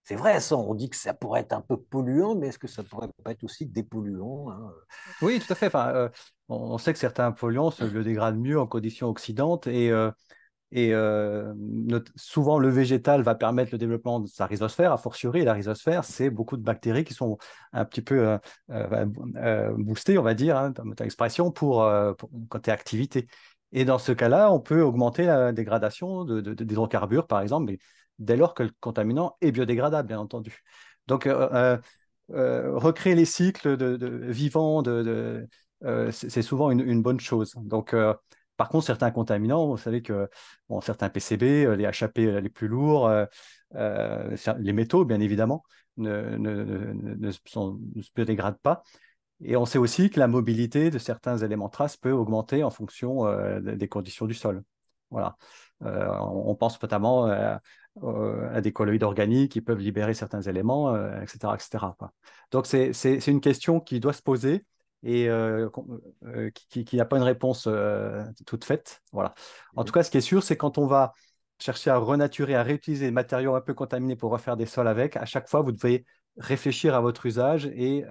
C'est vrai, ça, on dit que ça pourrait être un peu polluant, mais est-ce que ça pourrait pas être aussi dépolluant, hein?
Oui, tout à fait. Enfin, on sait que certains polluants se biodégradent mieux en conditions oxydantes souvent le végétal va permettre le développement de sa rhizosphère, a fortiori, et la rhizosphère, c'est beaucoup de bactéries qui sont un petit peu boostées, on va dire, hein, dans ta expression, pour côté activité. Et dans ce cas-là, on peut augmenter la dégradation des hydrocarbures, par exemple, mais dès lors que le contaminant est biodégradable, bien entendu. Donc, recréer les cycles vivants c'est souvent une bonne chose. Donc, par contre, certains contaminants, vous savez que bon, certains PCB, les HAP les plus lourds, les métaux, bien évidemment, ne se biodégradent pas. Et on sait aussi que la mobilité de certains éléments traces peut augmenter en fonction des conditions du sol. Voilà. On pense notamment à des colloïdes organiques qui peuvent libérer certains éléments, etc., etc., quoi. Donc, c'est une question qui doit se poser et qui n'a pas une réponse toute faite. Voilà. En tout cas, ce qui est sûr, c'est quand on va chercher à renaturer, à réutiliser des matériaux un peu contaminés pour refaire des sols avec, à chaque fois, vous devez réfléchir à votre usage et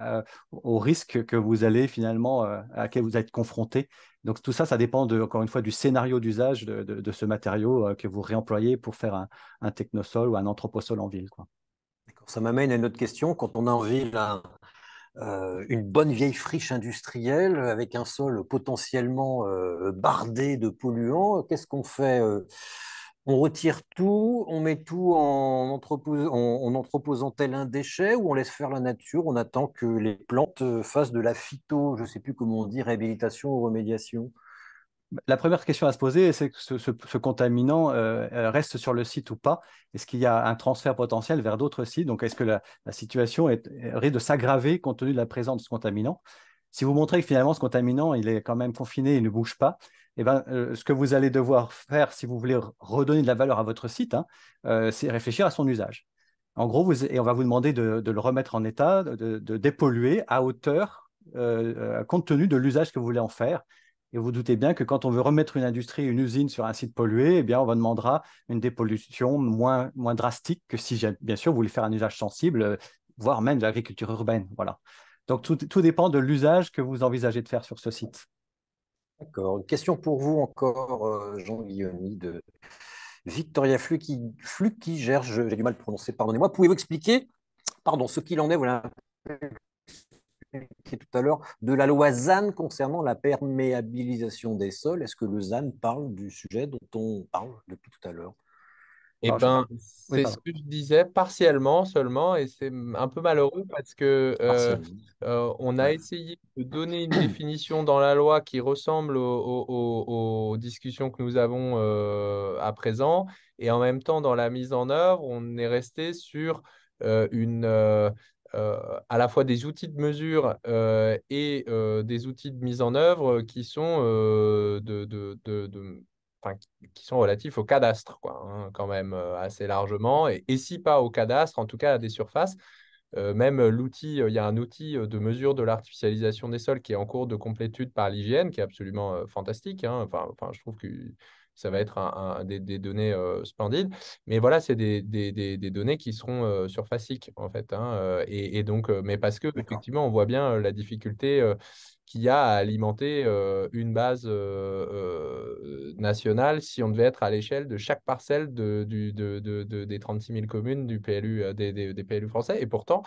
au risque que vous allez finalement, à laquelle vous êtes confronté. Donc tout ça, ça dépend encore une fois du scénario d'usage de ce matériau que vous réemployez pour faire un technosol ou un anthroposol en ville, quoi.
D'accord. Ça m'amène à une autre question. Quand on a en ville une bonne vieille friche industrielle avec un sol potentiellement bardé de polluants, qu'est-ce qu'on fait? On retire tout, on met tout en entreposant tel un déchet ou on laisse faire la nature, on attend que les plantes fassent de la phyto, je ne sais plus comment on dit, réhabilitation ou remédiation.
La première question à se poser, c'est que ce contaminant reste sur le site ou pas? Est-ce qu'il y a un transfert potentiel vers d'autres sites? Donc, est-ce que la situation risque de s'aggraver compte tenu de la présence de ce contaminant? Si vous montrez que finalement ce contaminant, il est quand même confiné, il ne bouge pas, eh ben, ce que vous allez devoir faire si vous voulez redonner de la valeur à votre site, hein, c'est réfléchir à son usage. En gros, et on va vous demander de le remettre en état, de dépolluer à hauteur, compte tenu de l'usage que vous voulez en faire. Et vous doutez bien que quand on veut remettre une industrie, une usine sur un site pollué, eh bien, on demandera une dépollution moins drastique que si, bien sûr, vous voulez faire un usage sensible, voire même de l'agriculture urbaine. Voilà. Donc, tout dépend de l'usage que vous envisagez de faire sur ce site.
D'accord. Une question pour vous encore, Jean Guillaumy, de Victoria Flukiger, j'ai du mal à prononcer, pardonnez-moi. Pouvez-vous expliquer, pardon, ce qu'il en est, voilà, tout à l'heure, de la loi ZAN concernant la perméabilisation des sols? Est-ce que le ZAN parle du sujet dont on parle depuis tout à l'heure?
Eh
Alors,
ben,
oui,
c'est ce
pardon.
que je disais partiellement seulement, et c'est un peu malheureux parce que
Partiellement.
on a
Ouais.
essayé de donner une définition dans la loi qui ressemble aux discussions que nous avons à présent, et en même temps, dans la mise en œuvre, on est resté sur une à la fois des outils de mesure et des outils de mise en œuvre qui sont enfin, qui sont relatifs au cadastre, quoi, hein, quand même assez largement. Et si pas au cadastre, en tout cas à des surfaces. Même l'outil, il y a un outil de mesure de l'artificialisation des sols qui est en cours de complétude par l'IGN, qui est absolument fantastique, hein. Enfin, je trouve que ça va être des données splendides. Mais voilà, c'est des données qui seront surfaciques, en fait, hein, et donc, mais parce que
D'accord.
effectivement, on voit bien la difficulté qu'il y a à alimenter une base nationale si on devait être à l'échelle de chaque parcelle des 36 000 communes du PLU, des PLU français. Et pourtant,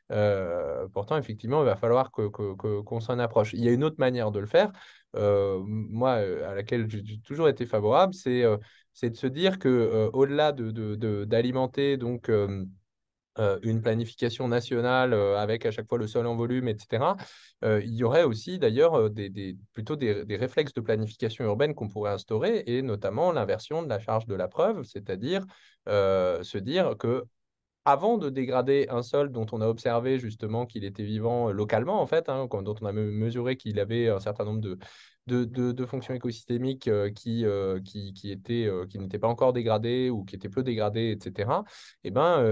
effectivement, il va falloir qu'on s'en approche. Il y a une autre manière de le faire, moi, à laquelle j'ai toujours été favorable, c'est de se dire que au-delà d'alimenter donc une planification nationale avec à chaque fois le sol en volume, etc. Il y aurait aussi d'ailleurs plutôt des réflexes de planification urbaine qu'on pourrait instaurer, et notamment l'inversion de la charge de la preuve, c'est-à-dire se dire que avant de dégrader un sol dont on a observé justement qu'il était vivant localement, en fait, hein, dont on a mesuré qu'il avait un certain nombre de fonctions écosystémiques qui n'étaient pas encore dégradées ou qui étaient peu dégradées, etc., eh ben,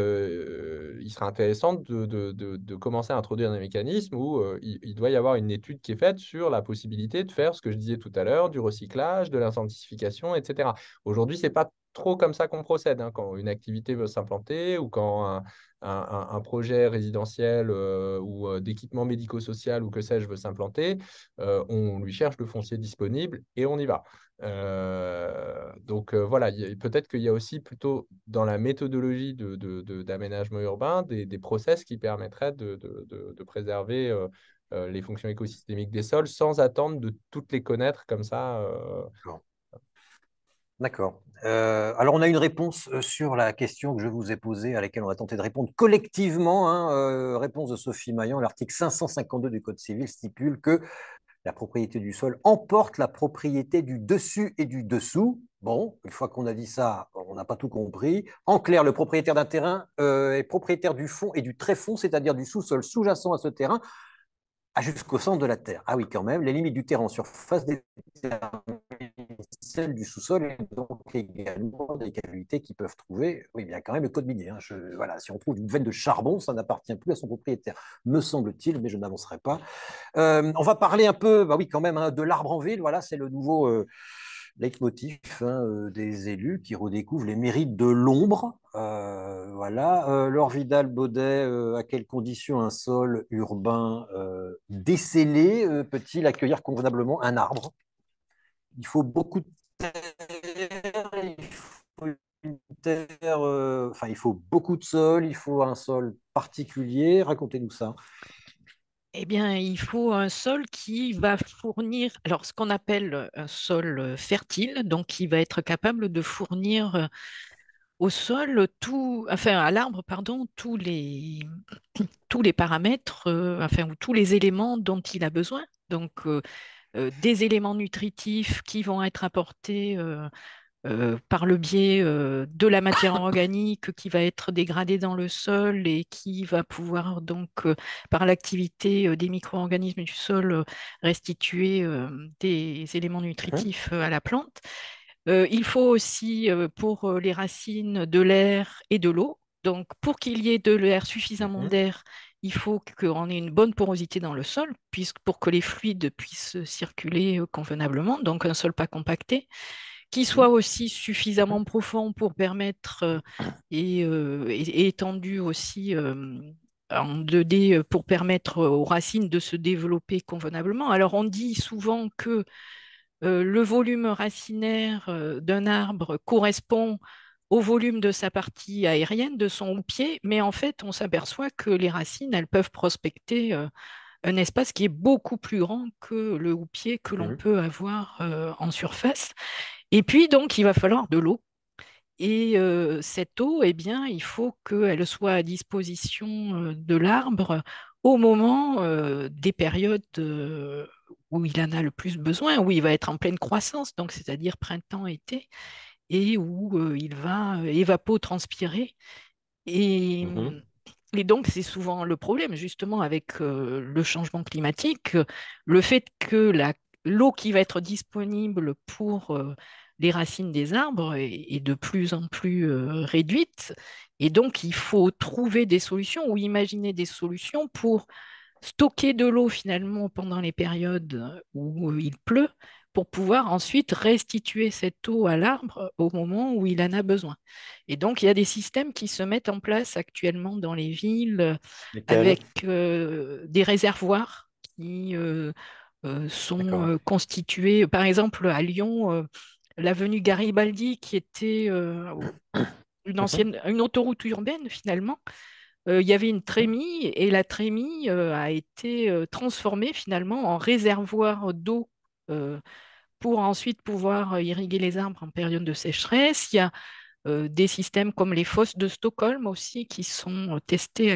il serait intéressant de commencer à introduire des mécanismes où il doit y avoir une étude qui est faite sur la possibilité de faire ce que je disais tout à l'heure, du recyclage, de l'intensification, etc. Aujourd'hui, ce n'est pas trop comme ça qu'on procède, hein, quand une activité veut s'implanter ou quand un projet résidentiel ou d'équipement médico-social ou que sais-je veut s'implanter, on lui cherche le foncier disponible et on y va. Donc voilà, peut-être qu'il y a aussi plutôt dans la méthodologie d'aménagement urbain des process qui permettraient de préserver les fonctions écosystémiques des sols sans attendre de toutes les connaître comme ça.
D'accord. D'accord. Alors, on a une réponse sur la question que je vous ai posée, à laquelle on va tenter de répondre collectivement, hein. Réponse de Sophie Maillan. L'article 552 du Code civil stipule que la propriété du sol emporte la propriété du dessus et du dessous. Bon, une fois qu'on a dit ça, on n'a pas tout compris. En clair, le propriétaire d'un terrain est propriétaire du fond et du tréfond, c'est-à-dire du sous-sol sous-jacent à ce terrain, jusqu'au centre de la terre. Ah oui, quand même, les limites du terrain en surface déterminent celles du sous-sol et donc également des cavités qui peuvent trouver, oui, bien quand même le code minier, hein. Voilà, si on trouve une veine de charbon, ça n'appartient plus à son propriétaire, me semble-t-il, mais je n'avancerai pas. On va parler un peu, bah oui, quand même, hein, de l'arbre en ville. Voilà, c'est le nouveau leitmotiv, hein, des élus qui redécouvrent les mérites de l'ombre. Voilà. Laure Vidal-Baudet, à quelles conditions un sol urbain décellé peut-il accueillir convenablement un arbre? Il faut beaucoup de terre, il faut une terre, enfin, il faut beaucoup de sol, il faut un sol particulier. Racontez-nous ça.
Eh bien, il faut un sol qui va fournir, alors ce qu'on appelle un sol fertile, donc qui va être capable de fournir au sol enfin à l'arbre, pardon, tous les paramètres, enfin ou tous les éléments dont il a besoin. Donc des éléments nutritifs qui vont être apportés par le biais de la matière organique qui va être dégradée dans le sol et qui va pouvoir donc, par l'activité des micro-organismes du sol, restituer des éléments
Mhm,
nutritifs à la plante. Il faut aussi pour les racines de l'air et de l'eau. Donc, pour qu'il y ait de l'air, suffisamment
mhm,
d'air, il faut qu'on ait une bonne porosité dans le sol, puisque pour que les fluides puissent circuler convenablement, donc un sol pas compacté qui soit
mhm,
aussi suffisamment profond pour permettre et étendu aussi en 2D pour permettre aux racines de se développer convenablement. Alors on dit souvent que le volume racinaire d'un arbre correspond au volume de sa partie aérienne, de son houppier, mais en fait on s'aperçoit que les racines, elles peuvent prospecter un espace qui est beaucoup plus grand que le houppier que l'on
mhm.
peut avoir en surface. Et puis, donc, il va falloir de l'eau. Et cette eau, eh bien, il faut qu'elle soit à disposition de l'arbre au moment des périodes où il en a le plus besoin, où il va être en pleine croissance, donc c'est-à-dire printemps, été, et où il va évapotranspirer. Et,
Mhm.
et donc, c'est souvent le problème, justement, avec le changement climatique, le fait que l'eau qui va être disponible pour les racines des arbres est de plus en plus réduite. Et donc, il faut trouver des solutions ou imaginer des solutions pour stocker de l'eau finalement pendant les périodes où il pleut pour pouvoir ensuite restituer cette eau à l'arbre au moment où il en a besoin. Et donc, il y a des systèmes qui se mettent en place actuellement dans les villes
Lesquels?
avec des réservoirs qui sont
D'accord.
constitués, par exemple à Lyon, l'avenue Garibaldi qui était
Mhm.
une autoroute urbaine finalement, il y avait une trémie et la trémie a été transformée finalement en réservoir d'eau euh, pour ensuite pouvoir irriguer les arbres en période de sécheresse. Il y a des systèmes comme les fosses de Stockholm aussi qui sont testés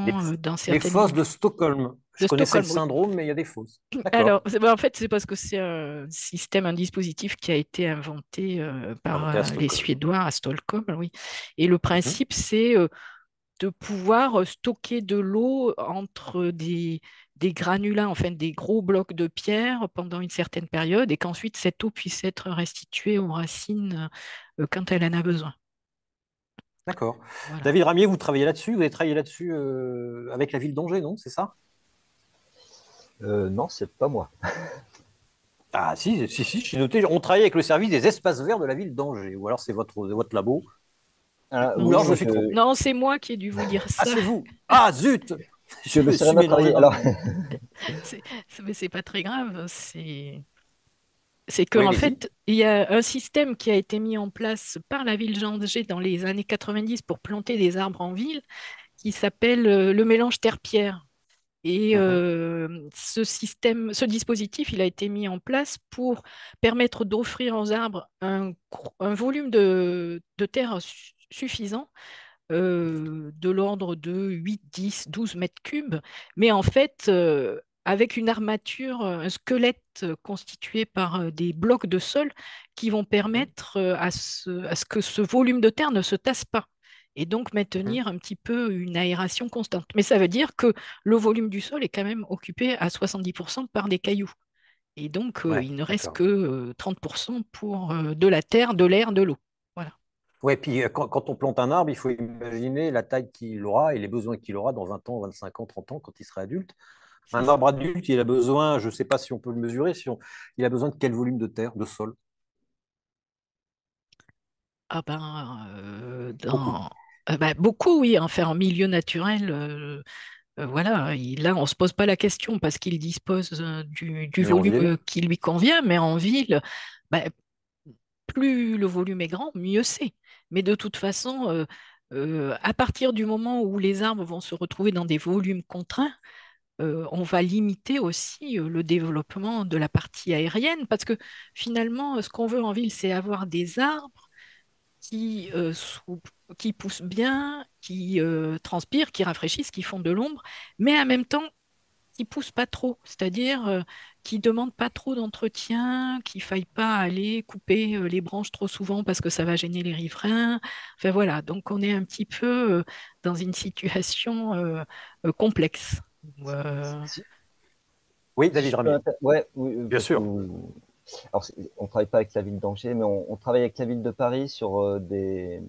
Les,
actuellement dans
les
certaines
fosses
villes.
de Stockholm. Je
De
connaissais le
Stockholm, oui.
syndrome, mais il y a des fosses.
Alors,
D'accord.
en fait, c'est parce que c'est un système, un dispositif qui a été inventé par
Inventé à
les
Stockholm.
Suédois à Stockholm, oui. Et le
Mhm.
principe, c'est de pouvoir stocker de l'eau entre des granulats, enfin des gros blocs de pierre pendant une certaine période et qu'ensuite cette eau puisse être restituée aux racines quand elle en a besoin.
D'accord.
Voilà.
David Ramier, vous travaillez là-dessus? Vous avez travaillé là-dessus avec la ville d'Angers, non? C'est ça?
Non, c'est pas moi.
Ah si, si, si, j'ai noté. On travaille avec le service des espaces verts de la ville d'Angers. Ou alors c'est votre labo.
Ah,
Ou
Non,
oui,
alors je me
moi,
suis trompé.
non, c'est moi qui ai dû vous dire
Ah,
ça.
c'est vous. Ah, zut!
je
Je
me
me
serais
suis
mal
mélangé
travaillé.
dans le
Alors,
monde.
C'est, mais c'est pas très grave. C'est
Oui,
qu'en
allez-y.
fait, il y a un système qui a été mis en place par la ville d'Angers dans les années 90 pour planter des arbres en ville qui s'appelle le mélange terre-pierre. Et
Mhm.
ce dispositif, il a été mis en place pour permettre d'offrir aux arbres un volume de terre suffisant, de l'ordre de 8, 10, 12 mètres cubes, mais en fait, avec une armature, un squelette constitué par des blocs de sol qui vont
Mhm.
permettre à ce que ce volume de terre ne se tasse pas et donc
Mhm.
maintenir un petit peu une aération constante. Mais ça veut dire que le volume du sol est quand même occupé à 70% par des cailloux. Et donc,
Ouais,
il ne reste
d'accord.
que 30% pour de la terre, de l'air, de l'eau. Voilà.
Ouais, puis quand on plante un arbre, il faut imaginer la taille qu'il aura et les besoins qu'il aura dans 20 ans, 25 ans, 30 ans, quand il sera adulte.
C'est
Un
ça.
arbre adulte, il a besoin, je ne sais pas si on peut le mesurer, il a besoin de quel volume de terre, de sol?
Ah ben,
Beaucoup.
beaucoup, oui. Enfin, en milieu naturel, voilà, là, on ne se pose pas la question parce qu'il dispose du
Mais en
volume
ville?
qui lui convient, mais en ville, ben, plus le volume est grand, mieux c'est. Mais de toute façon, à partir du moment où les arbres vont se retrouver dans des volumes contraints, on va limiter aussi le développement de la partie aérienne parce que finalement, ce qu'on veut en ville, c'est avoir des arbres qui poussent bien, qui transpirent, qui rafraîchissent, qui font de l'ombre, mais en même temps qui poussent pas trop, c'est-à-dire qui demandent pas trop d'entretien, qu'il faille pas aller couper les branches trop souvent parce que ça va gêner les riverains. Enfin voilà, donc on est un petit peu dans une situation complexe.
si,
Oui,
si
David
je peux
Ramier.
ouais, oui,
Bien
parce que
sûr.
alors, on travaille pas avec la ville d'Angers, mais on travaille avec la ville de Paris sur des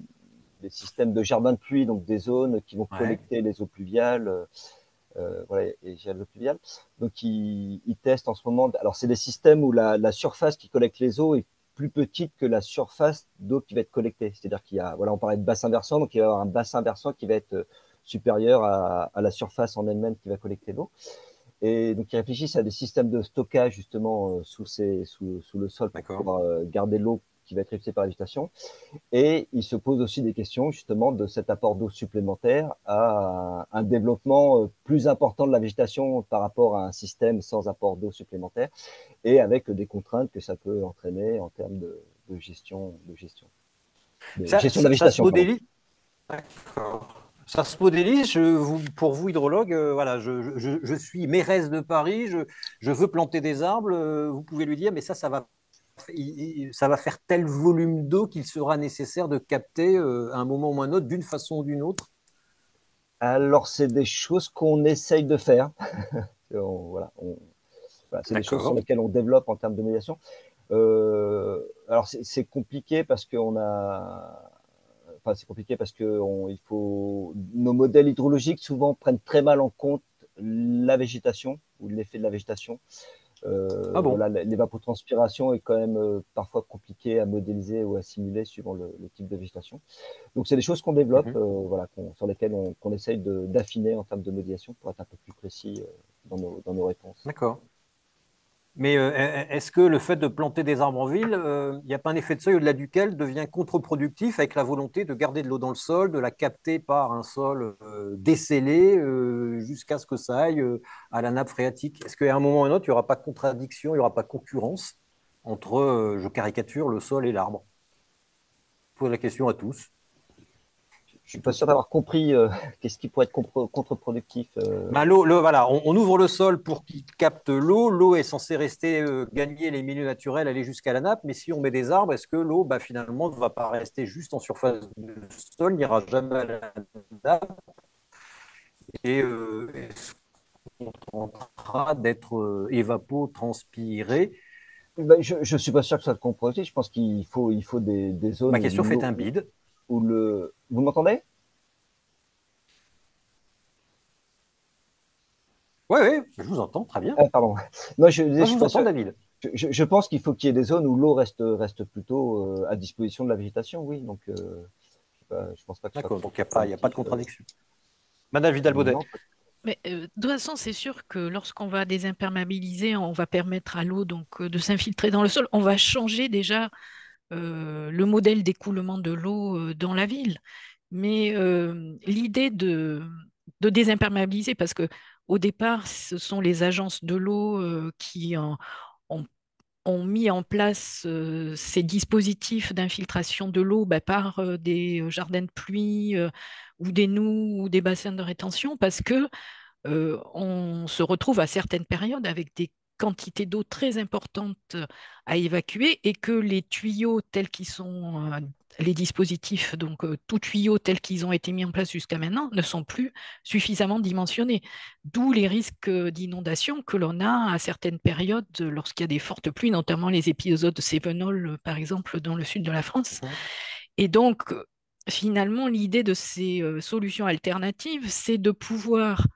systèmes de jardins de pluie, donc des zones qui vont
Ouais.
collecter les eaux pluviales, voilà, et gérer l'eau pluviale. Donc, ils testent en ce moment. Alors, c'est des systèmes où la surface qui collecte les eaux est plus petite que la surface d'eau qui va être collectée. C'est-à-dire qu'il y a, voilà, on parlait de bassin versant, donc il va y avoir un bassin versant qui va être supérieur à la surface en elle-même qui va collecter l'eau. Et donc, ils réfléchissent à des systèmes de stockage justement sous le sol pour
D'accord.
pouvoir garder l'eau qui va être réussie par la végétation. Et ils se posent aussi des questions justement de cet apport d'eau supplémentaire à un développement plus important de la végétation par rapport à un système sans apport d'eau supplémentaire et avec des contraintes que ça peut entraîner en termes de gestion. de
Ça,
gestion de la
ça se
végétation, pardon.
modélise. D'accord. Ça se modélise, pour vous, hydrologue, voilà, je suis mairesse de Paris, je veux planter des arbres, vous pouvez lui dire, mais ça va faire tel volume d'eau qu'il sera nécessaire de capter à un moment ou à un autre, d'une façon ou d'une autre.
Alors, c'est des choses qu'on essaye de faire. Voilà, c'est des choses sur
D'accord.
lesquelles on développe en termes de médiation. Alors, c'est compliqué parce qu'on a. Enfin, c'est compliqué parce que nos modèles hydrologiques souvent prennent très mal en compte la végétation ou l'effet de la végétation.
Ah bon?
Voilà, l'évapotranspiration est quand même parfois compliquée à modéliser ou à simuler suivant le type de végétation. Donc, c'est des choses qu'on développe,
Mhm.
voilà, sur lesquelles qu'on essaye d'affiner en termes de modélisation pour être un peu plus précis dans nos réponses.
D'accord. Mais est-ce que le fait de planter des arbres en ville, il n'y a pas un effet de seuil au-delà duquel devient contre-productif avec la volonté de garder de l'eau dans le sol, de la capter par un sol descellé jusqu'à ce que ça aille à la nappe phréatique? Est-ce qu'à un moment ou à un autre, il n'y aura pas de contradiction, il n'y aura pas de concurrence entre, je caricature, le sol et l'arbre? Je pose la question à tous.
Je suis pas sûr d'avoir compris qu'est-ce qui pourrait être contre-productif.
Ben, voilà, on ouvre le sol pour qu'il capte l'eau. L'eau est censée rester, gagner les milieux naturels, aller jusqu'à la nappe. Mais si on met des arbres, est-ce que l'eau, bah, finalement, ne va pas rester juste en surface du sol, n'ira jamais à la nappe et est-ce qu'on tentera d'être évapotranspiré?
Ben, je suis pas sûr que ça soit contre-productif. Je pense il faut des zones
Ma question fait un
où,
bide.
vous m'entendez?
Oui, oui, je vous entends, très bien.
Ah, pardon. Non, je disais,
Non,
je
je
suis
vous
pas
entends,
sûr.
David.
Je pense qu'il faut qu'il y ait des zones où l'eau reste plutôt à disposition de la végétation, oui. Donc, je pense pas que ce soit
D'accord, donc il n'y a pas de
contre-productif.
contradiction. Madame Vidal-Baudet.
Non,
Mais de toute façon, c'est sûr que lorsqu'on va désimperméabiliser, on va permettre à l'eau donc de s'infiltrer dans le sol. On va changer déjà le modèle d'écoulement de l'eau dans la ville. Mais l'idée de désimperméabiliser, parce que au départ, ce sont les agences de l'eau qui ont, ont mis en place ces dispositifs d'infiltration de l'eau bah, par des jardins de pluie ou des noues ou des bassins de rétention, parce que on se retrouve à certaines périodes avec des quantités d'eau très importantes à évacuer et que les tuyaux tels qu'ils sont, les dispositifs, donc tout tuyau tels qu'ils ont été mis en place jusqu'à maintenant, ne sont plus suffisamment dimensionnés. D'où les risques d'inondation que l'on a à certaines périodes lorsqu'il y a des fortes pluies, notamment les épisodes cévenols, par exemple, dans le sud de la France.
Mhm.
Et donc, finalement, l'idée de ces solutions alternatives, c'est de pouvoir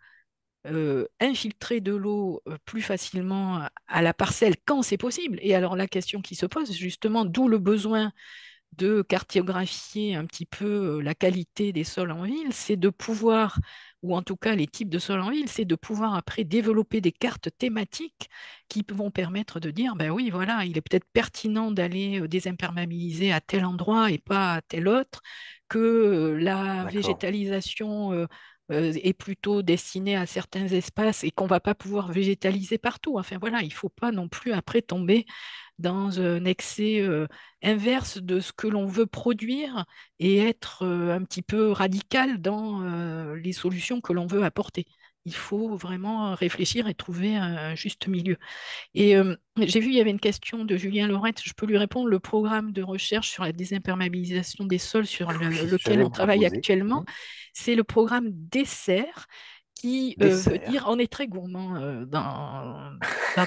infiltrer de l'eau plus facilement à la parcelle quand c'est possible. Et alors la question qui se pose, justement, d'où le besoin de cartographier un petit peu la qualité des sols en ville, c'est de pouvoir, ou en tout cas les types de sols en ville, c'est de pouvoir après développer des cartes thématiques qui vont permettre de dire, ben oui, voilà, il est peut-être pertinent d'aller désimperméabiliser à tel endroit et pas à tel autre, que la
D'accord.
végétalisation est plutôt destinée à certains espaces et qu'on ne va pas pouvoir végétaliser partout. Enfin voilà, il ne faut pas non plus après tomber dans un excès inverse de ce que l'on veut produire et être un petit peu radical dans les solutions que l'on veut apporter. Il faut vraiment réfléchir et trouver un juste milieu. Et j'ai vu, il y avait une question de Julien Laurette, je peux lui répondre. Le programme de recherche sur la désimperméabilisation des sols sur
Oui,
lequel
j'allais
on
vous la
travaille
poser.
actuellement,
Mhm.
c'est le programme DESSER qui veut
Dessert.
dire, on est très gourmand dans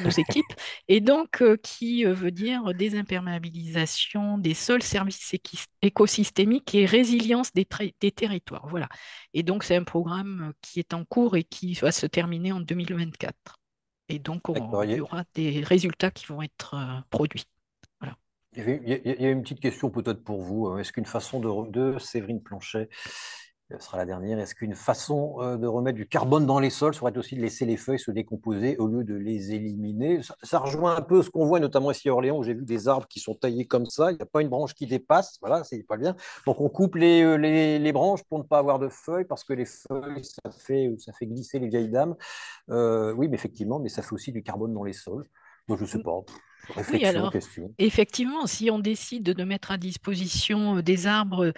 nos équipes, et donc qui veut dire désimperméabilisation des sols, services écosystémiques et résilience des territoires. Voilà. Et donc c'est un programme qui est en cours et qui va se terminer en 2024. Et donc,
D'accord.
il y aura des résultats qui vont être produits. Voilà.
Il y a une petite question peut-être pour vous. Est-ce qu'une façon de Séverine Planchet, ce sera la dernière, est-ce qu'une façon de remettre du carbone dans les sols serait aussi de laisser les feuilles se décomposer au lieu de les éliminer? Ça rejoint un peu ce qu'on voit notamment ici à Orléans où j'ai vu des arbres qui sont taillés comme ça. Il n'y a pas une branche qui dépasse. Voilà, c'est pas bien. Donc on coupe les branches pour ne pas avoir de feuilles parce que les feuilles, ça fait glisser les vieilles dames. Oui, mais effectivement, mais ça fait aussi du carbone dans les sols. Je ne sais pas.
Oui,
Réflexion,
alors,
question.
effectivement, si on décide de mettre à disposition des arbres,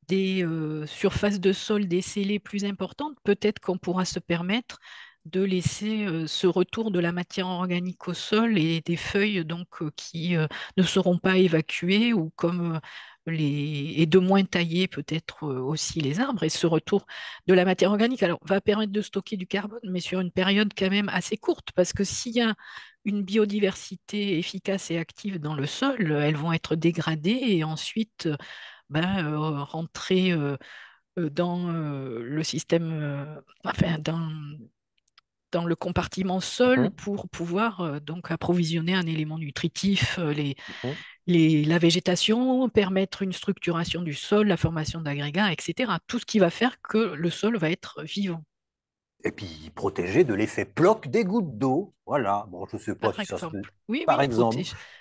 des surfaces de sol, des scellés plus importantes, peut-être qu'on pourra se permettre de laisser ce retour de la matière organique au sol et des feuilles donc qui ne seront pas évacuées ou comme et de moins tailler peut-être aussi les arbres et ce retour de la matière organique alors va permettre de stocker du carbone mais sur une période quand même assez courte parce que s'il y a une biodiversité efficace et active dans le sol, elles vont être dégradées et ensuite rentrer dans le système, enfin dans le compartiment sol
Mhm,
pour pouvoir donc approvisionner un élément nutritif,
mhm.
la végétation, permettre une structuration du sol, la formation d'agrégats, etc. Tout ce qui va faire que le sol va être vivant,
Et puis protéger de l'effet bloc des gouttes d'eau. Voilà. Bon, je ne sais pas
par
si ça se fait.
exemple. Oui,
Par
oui,
exemple,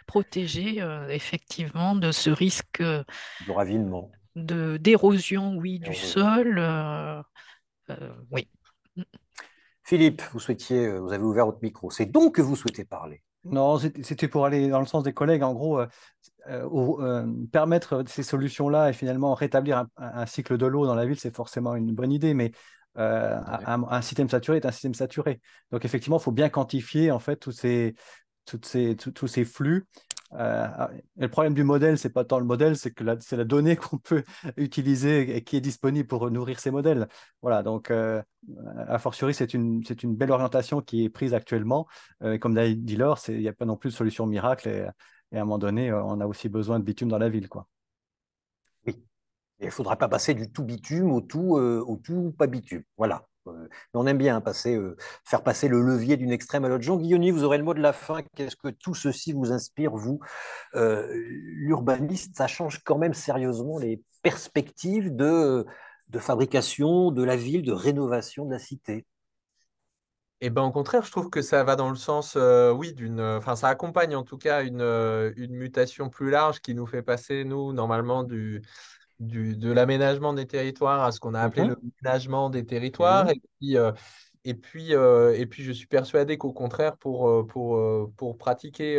protéger effectivement de ce risque
du ravinement.
d'érosion, oui, du sol. Oui.
Philippe, vous avez ouvert votre micro. C'est donc que vous souhaitez parler.
Non, c'était pour aller dans le sens des collègues. En gros, permettre ces solutions-là et finalement rétablir un cycle de l'eau dans la ville, c'est forcément une bonne idée, mais
Ouais.
un système saturé est un système saturé. Donc effectivement, il faut bien quantifier en fait tous ces flux. Et le problème du modèle, c'est pas tant le modèle, c'est que c'est la donnée qu'on peut utiliser et qui est disponible pour nourrir ces modèles. Voilà, donc a fortiori, c'est une belle orientation qui est prise actuellement. Comme l'a dit Laure, il n'y a pas non plus de solution miracle et à un moment donné, on a aussi besoin de bitume dans la ville, quoi.
Oui. Et il ne faudra pas passer du tout bitume au tout pas bitume. Voilà. Mais on aime bien faire passer le levier d'une extrême à l'autre. Jean Guilloni, vous aurez le mot de la fin. Qu'est-ce que tout ceci vous inspire, vous, l'urbaniste? Ça change quand même sérieusement les perspectives de fabrication de la ville, de rénovation de la cité.
Et ben au contraire, je trouve que ça va dans le sens, oui, enfin, ça accompagne en tout cas une mutation plus large qui nous fait passer, nous, normalement, de l'aménagement des territoires à ce qu'on a appelé le
Mhm.
ménagement des territoires.
Mhm.
Et puis, je suis persuadé qu'au contraire, pour pratiquer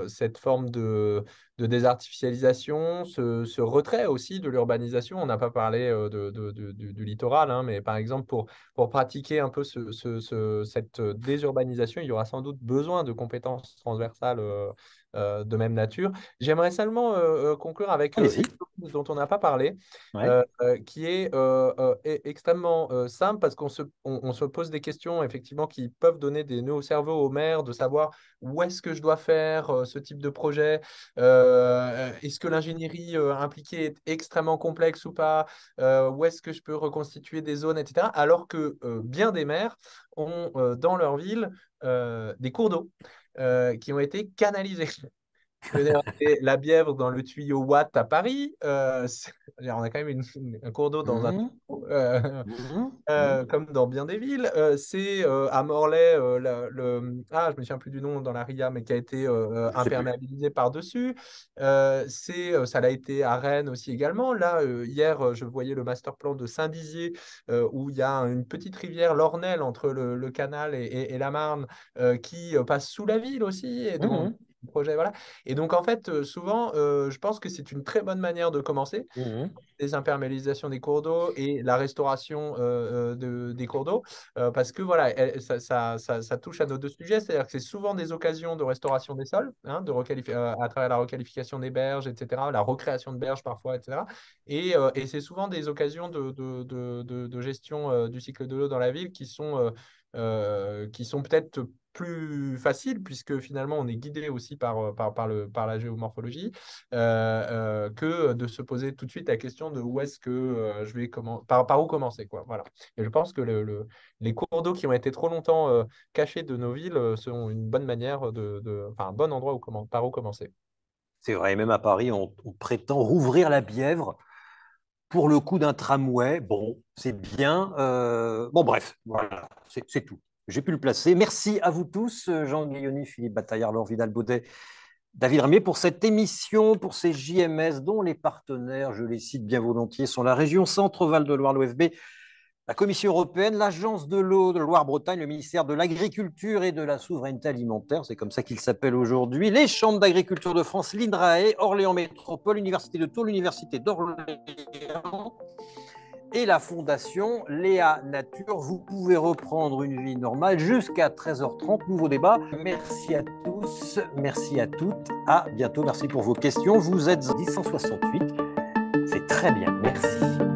cette forme de désartificialisation, ce retrait aussi de l'urbanisation, on n'a pas parlé du littoral, hein, mais par exemple, pour pratiquer un peu cette désurbanisation, il y aura sans doute besoin de compétences transversales de même nature. J'aimerais seulement conclure avec
Allez-y.
une chose dont on n'a pas parlé,
Ouais.
qui est extrêmement simple parce on se pose des questions effectivement qui peuvent donner des nœuds au cerveau aux maires de savoir où est-ce que je dois faire ce type de projet. Est-ce que l'ingénierie impliquée est extrêmement complexe ou pas? Où est-ce que je peux reconstituer des zones, etc. Alors que bien des maires ont dans leur ville des cours d'eau qui ont été canalisés. Je veux dire, et la Bièvre dans le tuyau Watt à Paris, on a quand même un cours d'eau dans un
Mhm.
tuyau,
Mhm. Mhm.
comme dans bien des villes. C'est à Morlaix, je me souviens plus du nom dans la RIA, mais qui a été
Je sais plus.
imperméabilisé par-dessus. Ça l'a été à Rennes aussi également. Là, hier, je voyais le master plan de Saint-Dizier, où il y a une petite rivière, l'Ornelle, entre le canal et la Marne, qui passe sous la ville aussi. Et donc,
Mhm.
projet, voilà. Et donc, en fait, souvent, je pense que c'est une très bonne manière de commencer,
Mhm.
des imperméabilisations des cours d'eau et la restauration des cours d'eau, parce que voilà, ça touche à nos deux sujets, c'est-à-dire que c'est souvent des occasions de restauration des sols, hein, à travers la requalification des berges, etc., la recréation de berges parfois, etc. Et c'est souvent des occasions de gestion du cycle de l'eau dans la ville qui sont peut-être plus faciles, puisque finalement on est guidé aussi par la géomorphologie, que de se poser tout de suite la question de où est-ce que je vais par où commencer, quoi. Voilà. Et je pense que les cours d'eau qui ont été trop longtemps cachés de nos villes sont une bonne manière enfin, un bon endroit par où commencer.
C'est vrai, même à Paris, on prétend rouvrir la Bièvre pour le coup d'un tramway. Bon, c'est bien. Bon, bref, voilà, c'est tout. J'ai pu le placer. Merci à vous tous, Jean Guilloni, Philippe Bataillard, Laure Vidal-Baudet, David Ramier, pour cette émission, pour ces JMS, dont les partenaires, je les cite bien volontiers, sont la région Centre-Val de Loire, l'OFB, La Commission européenne, l'Agence de l'eau de Loire-Bretagne, le ministère de l'Agriculture et de la Souveraineté alimentaire, c'est comme ça qu'il s'appelle aujourd'hui, les chambres d'agriculture de France, l'INRAE, Orléans Métropole, l'Université de Tours, l'Université d'Orléans et la Fondation Léa Nature. Vous pouvez reprendre une vie normale jusqu'à 13h30. Nouveau débat. Merci à tous, merci à toutes. À bientôt. Merci pour vos questions. Vous êtes 1068. C'est très bien. Merci.